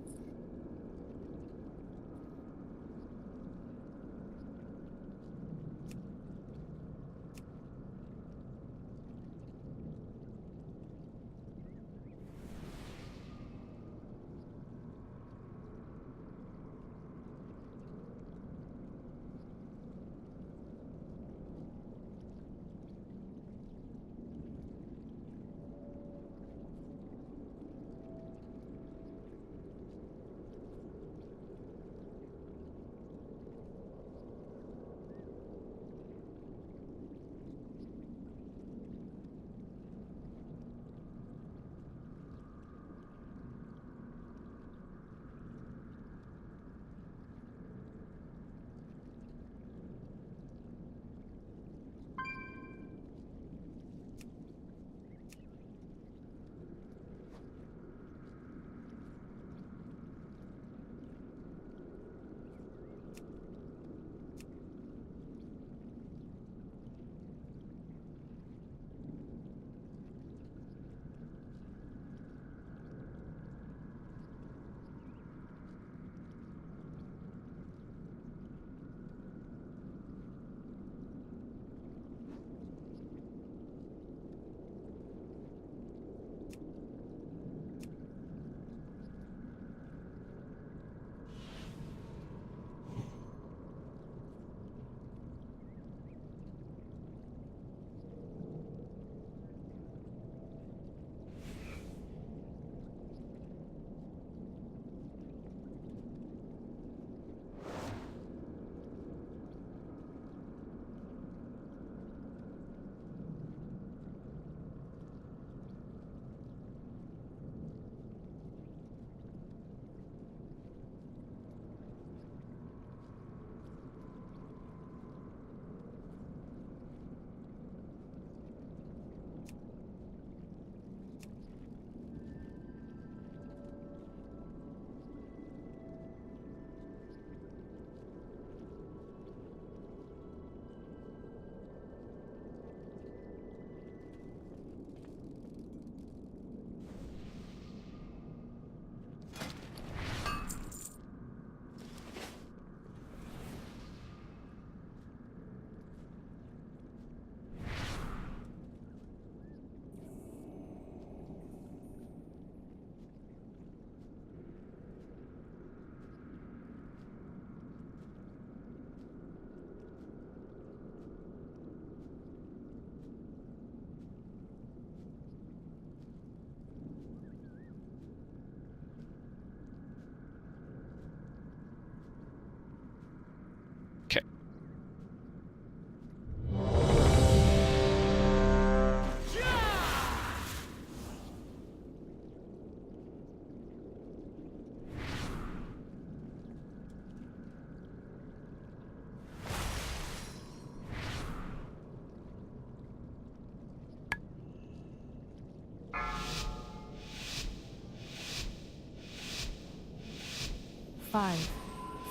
Five,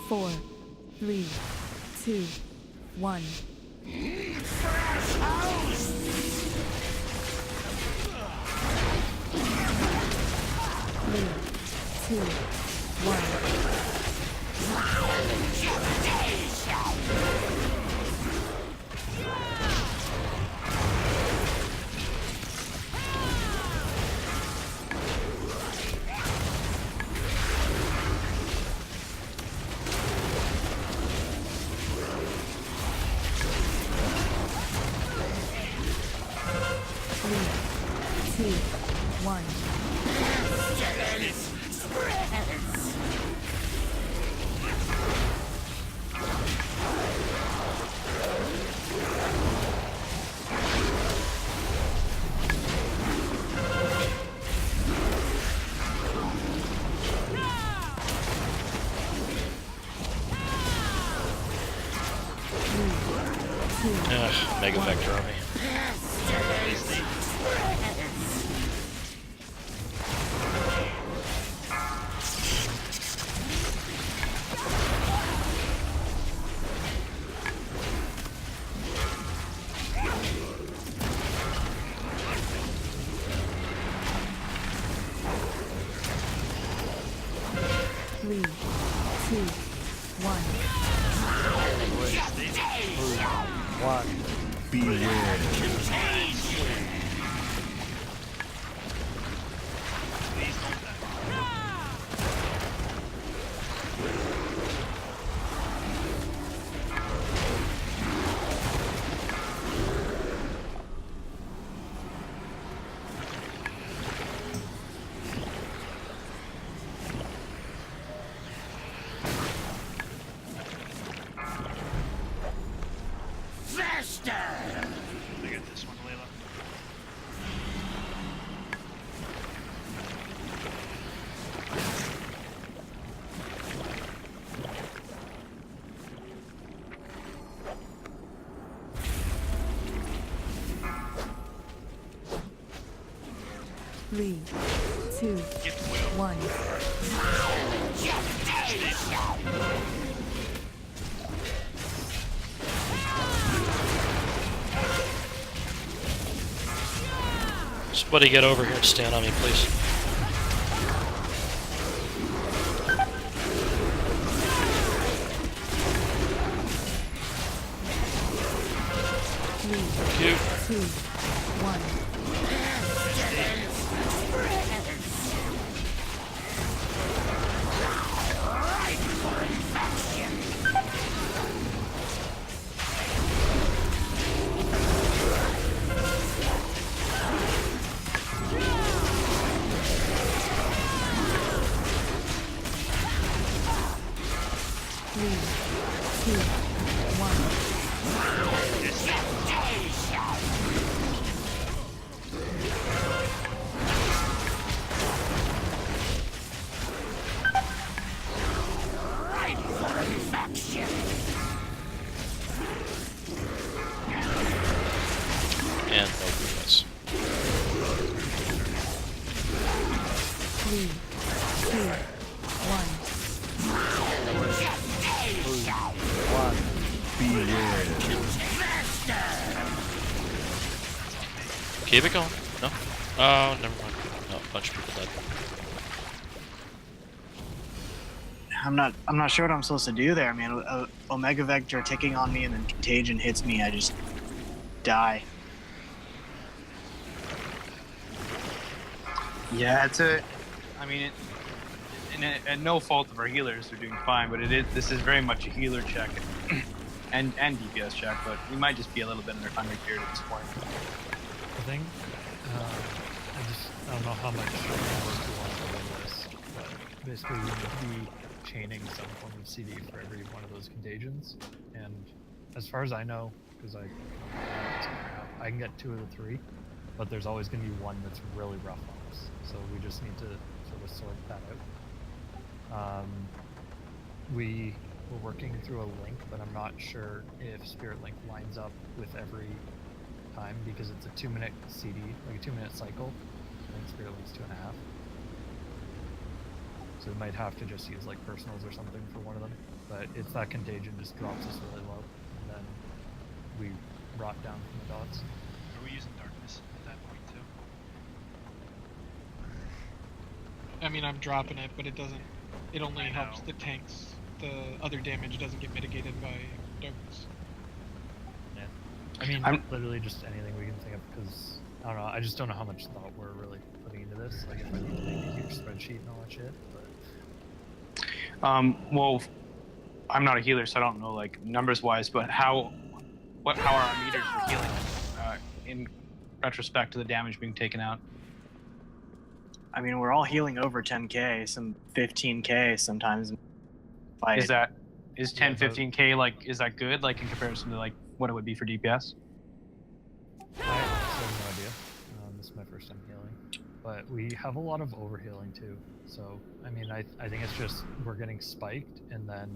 four, three, two, one. Fresh house! Three, two, Three, two, one. Ugh, Mega Vector Army. Three, two, one. One. Beware. Faster! Look at this one, Layla. Three, two, one. Somebody get over here and stand on me, please. Three, you. two, one. Three, two, one. And no units. Three, two, one. One. Beware. Keep it going. No? Oh, never mind. No, a bunch of people died. I'm not sure what I'm supposed to do there, man. Omega Vector ticking on me and then Contagion hits me, I just die. Yeah, I mean, and no fault of our healers, they're doing fine, but this is very much a healer check and DPS check, but we might just be a little bit under period at this point. I think, I don't know how much work you want to win this, but basically you need to be chaining some form of CD for every one of those contagions, and as far as I know, because I can get 2 of the 3, but there's always going to be one that's really rough on us, so we just need to sort of sort that out. We're working through a link, but I'm not sure if Spirit Link lines up with every time because it's a 2-minute CD, like a 2-minute cycle. I think Spirit Link's 2.5. So we might have to just use like personals or something for one of them. But it's that contagion just drops us really low, and then we rot down from the dots. Are we using darkness at that point too? I mean, I'm dropping it, but it doesn't. It only I helps know. the tanks. The other damage doesn't get mitigated by darkness. Yeah. I mean, I'm- literally just anything we can think of, because I don't know. I just don't know how much thought we're really putting into this. Like, if I need to make a huge spreadsheet and all that shit. But Well, I'm not a healer, so I don't know like numbers wise, but how are our meters for healing in retrospect to the damage being taken out? I mean, we're all healing over 10k, some 15k sometimes. Fight. Is 10, 15k like, is that good like in comparison to like what it would be for DPS? I honestly have no idea. This is my first time healing, but we have a lot of overhealing too. So I mean, I think it's just we're getting spiked, and then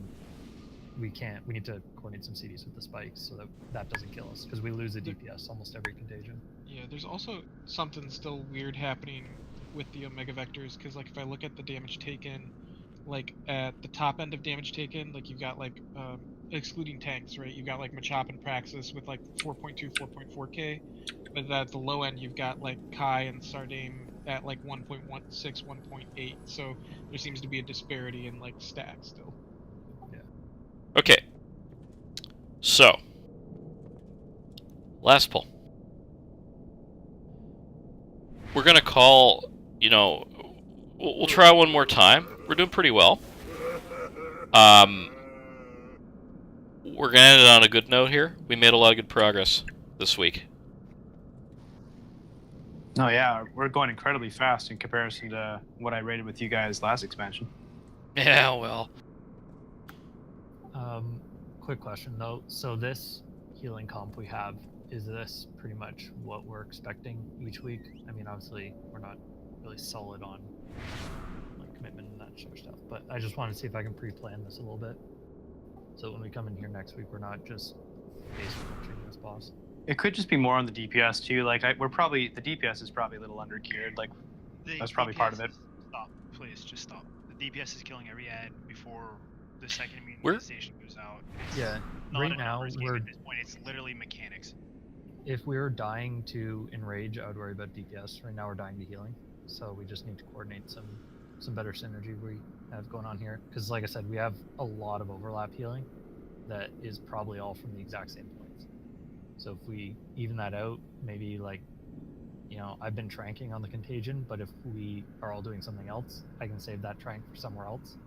we need to coordinate some CDs with the spikes so that doesn't kill us, because we lose a DPS almost every contagion. Yeah, there's also something still weird happening with the Omega Vectors, because like if I look at the damage taken, like at the top end of damage taken, like you've got like excluding tanks, right? You've got like Machop and Praxis with like 4.2, 4.4k, but at the low end you've got like Kai and Sardame at like 1.16, 1.8. So there seems to be a disparity in like stacks still. Okay. So, last pull. We're gonna call, we'll try one more time. We're doing pretty well. We're gonna end it on a good note here. We made a lot of good progress this week. No, yeah, we're going incredibly fast in comparison to what I rated with you guys last expansion. Yeah, well. Quick question though. So this healing comp we have, is this pretty much what we're expecting each week? I mean, obviously we're not really solid on like commitment and that sort of stuff, but I just want to see if I can pre-plan this a little bit, so when we come in here next week, we're not just face punching this boss. It could just be more on the DPS too. Like the DPS is probably a little under geared. Like that's probably part of it. Stop, please, just stop. The DPS is killing every ad before the second immune We're- station goes out. Yeah, Not right a now numbers game we're. at this point. It's literally mechanics. If we were dying to enrage, I would worry about DPS. Right now we're dying to healing, so we just need to coordinate some better synergy we have going on here. Because like I said, we have a lot of overlap healing that is probably all from the exact same points. So if we even that out, maybe like, I've been tranking on the contagion, but if we are all doing something else, I can save that trank for somewhere else,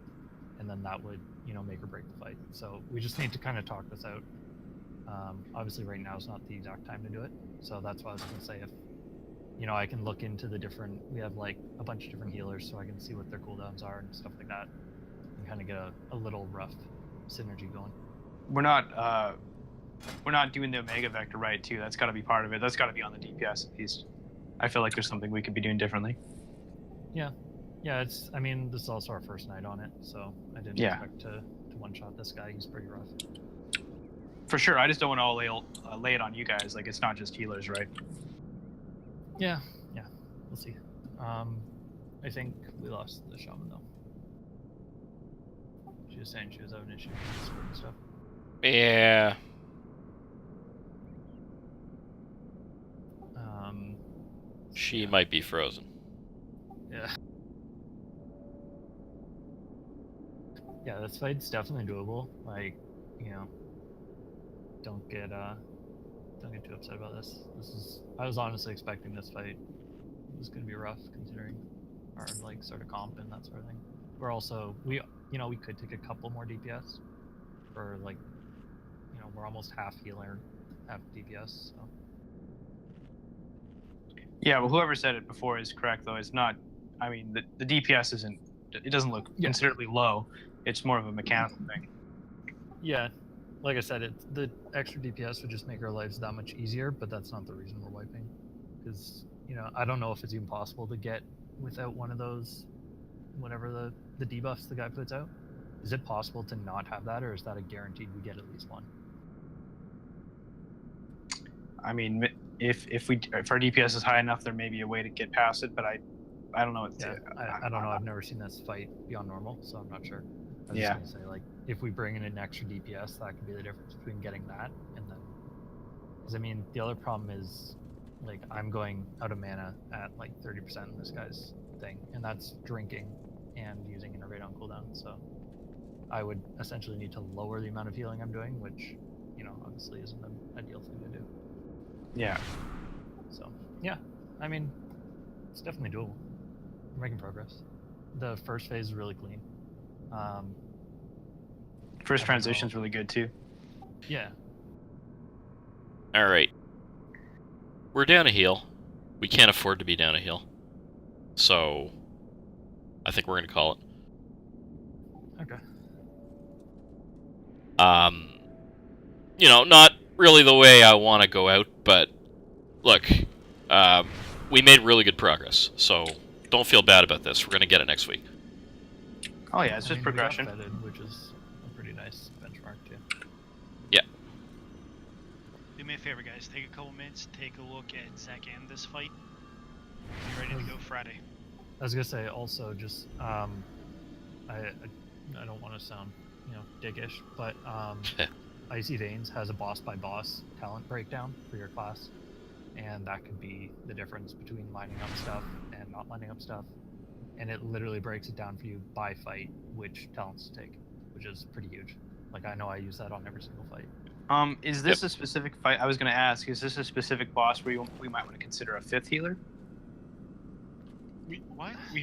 and then that would, make or break the fight. So we just need to kind of talk this out. Obviously right now is not the exact time to do it, so that's why I was going to say if I can look into the different, we have like a bunch of different healers, so I can see what their cooldowns are and stuff like that, and kind of get a little rough synergy going. We're not doing the Omega Vector right too. That's got to be part of it. That's got to be on the DPS at least. I feel like there's something we could be doing differently. Yeah, I mean, this is also our first night on it, so I didn't expect to one-shot this guy. He's pretty rough. For sure. I just don't want to lay it on you guys. Like, it's not just healers, right? Yeah, we'll see. I think we lost the shaman though. She was saying she was having issues with Discord and stuff. Yeah. She might be frozen. Yeah. Yeah, this fight's definitely doable. Like, don't get too upset about this. I was honestly expecting this fight was gonna be rough considering our like sort of comp and that sort of thing. We're also we could take a couple more DPS for like we're almost half healer, half DPS, so. Yeah, well, whoever said it before is correct, though. It's not. I mean, the DPS isn't. It doesn't look considerably low. It's more of a mechanical thing. Yeah, like I said, the extra DPS would just make our lives that much easier, but that's not the reason we're wiping. Because I don't know if it's even possible to get without one of those, whatever the debuffs the guy puts out. Is it possible to not have that, or is that a guaranteed we get at least one? I mean, if our DPS is high enough, there may be a way to get past it, but I don't know. I don't know. I've never seen this fight beyond normal, so I'm not sure. I was just gonna say, like, if we bring in an extra DPS, that could be the difference between getting that and then Because I mean, the other problem is, like, I'm going out of mana at like 30% in this guy's thing, and that's drinking and using Innervate on cooldown. So I would essentially need to lower the amount of healing I'm doing, which, you know, obviously isn't an ideal thing to do. Yeah. So yeah, I mean, it's definitely doable. We're making progress. The first phase is really clean. First transition's really good too. Yeah. Alright. We're down a heal. We can't afford to be down a heal. So, I think we're going to call it. Okay. You know, not really the way I want to go out, but look, we made really good progress, so don't feel bad about this. We're going to get it next week. Oh yeah, it's just We got progression. feathered, which is a pretty nice benchmark too. Yeah. Do me a favor, guys. Take a couple minutes. Take a look at Zach and this fight. Be ready to go Friday. I was gonna say also just I don't want to sound, you know, dickish, but Icy Veins has a boss by boss talent breakdown for your class, and that could be the difference between lining up stuff and not lining up stuff, and it literally breaks it down for you by fight which talents to take, which is pretty huge. Like, I know I use that on every single fight. Is this a specific fight? I was going to ask, is this a specific boss where we might want to consider a 5th healer? What? We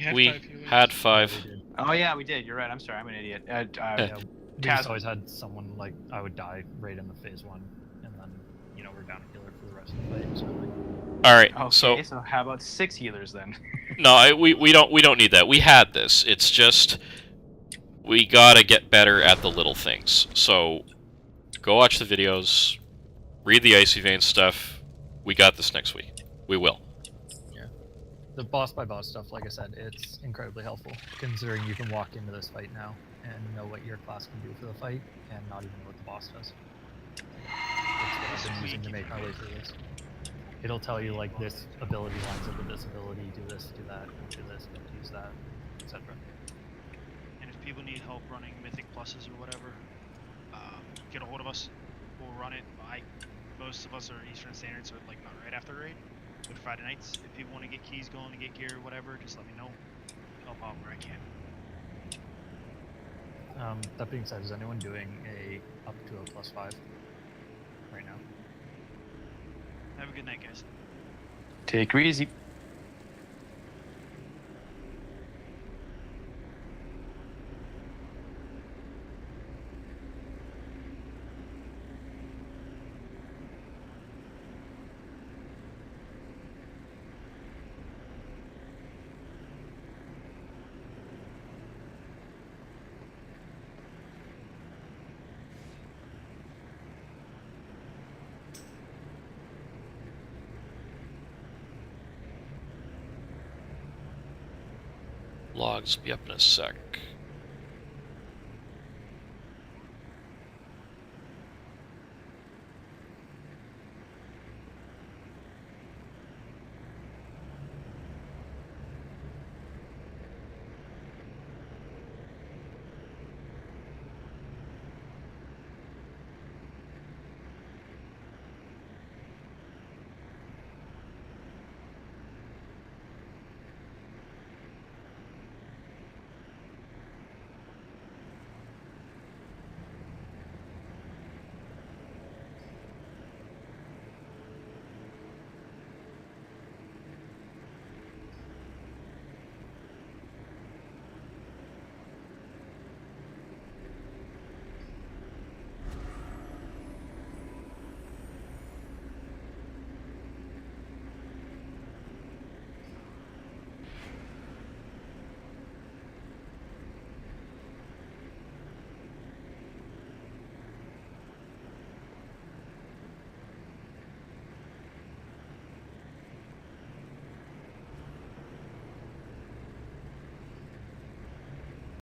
had 5. Oh yeah, we did. You're right. I'm sorry. I'm an idiot. Yeah, we just always had someone, like, I would die right in the phase 1, and then, you know, we're down a healer for the rest of the fight. So, like... Alright, okay, so how about 6 healers then? No, we don't need that. We had this. It's just we gotta get better at the little things. So go watch the videos, read the Icy Vein stuff. We got this next week. We will. Yeah. The boss by boss stuff, like I said, it's incredibly helpful, considering you can walk into this fight now and know what your class can do for the fight, and not even know what the boss does. It's what I've been using to make my way through this. It'll tell you, like, this ability lines up with this ability, do this, do that, don't do this, don't use that, etc. And if people need help running Mythic Pluses or whatever, get a hold of us. We'll run it. Most of us are Eastern Standard, so like not right after raid, but Friday nights. If people want to get keys going and get gear or whatever, just let me know. Help out where I can. That being said, is anyone doing a up to a +5 right now? Have a good night, guys. Take her easy. Logs will be up in a sec.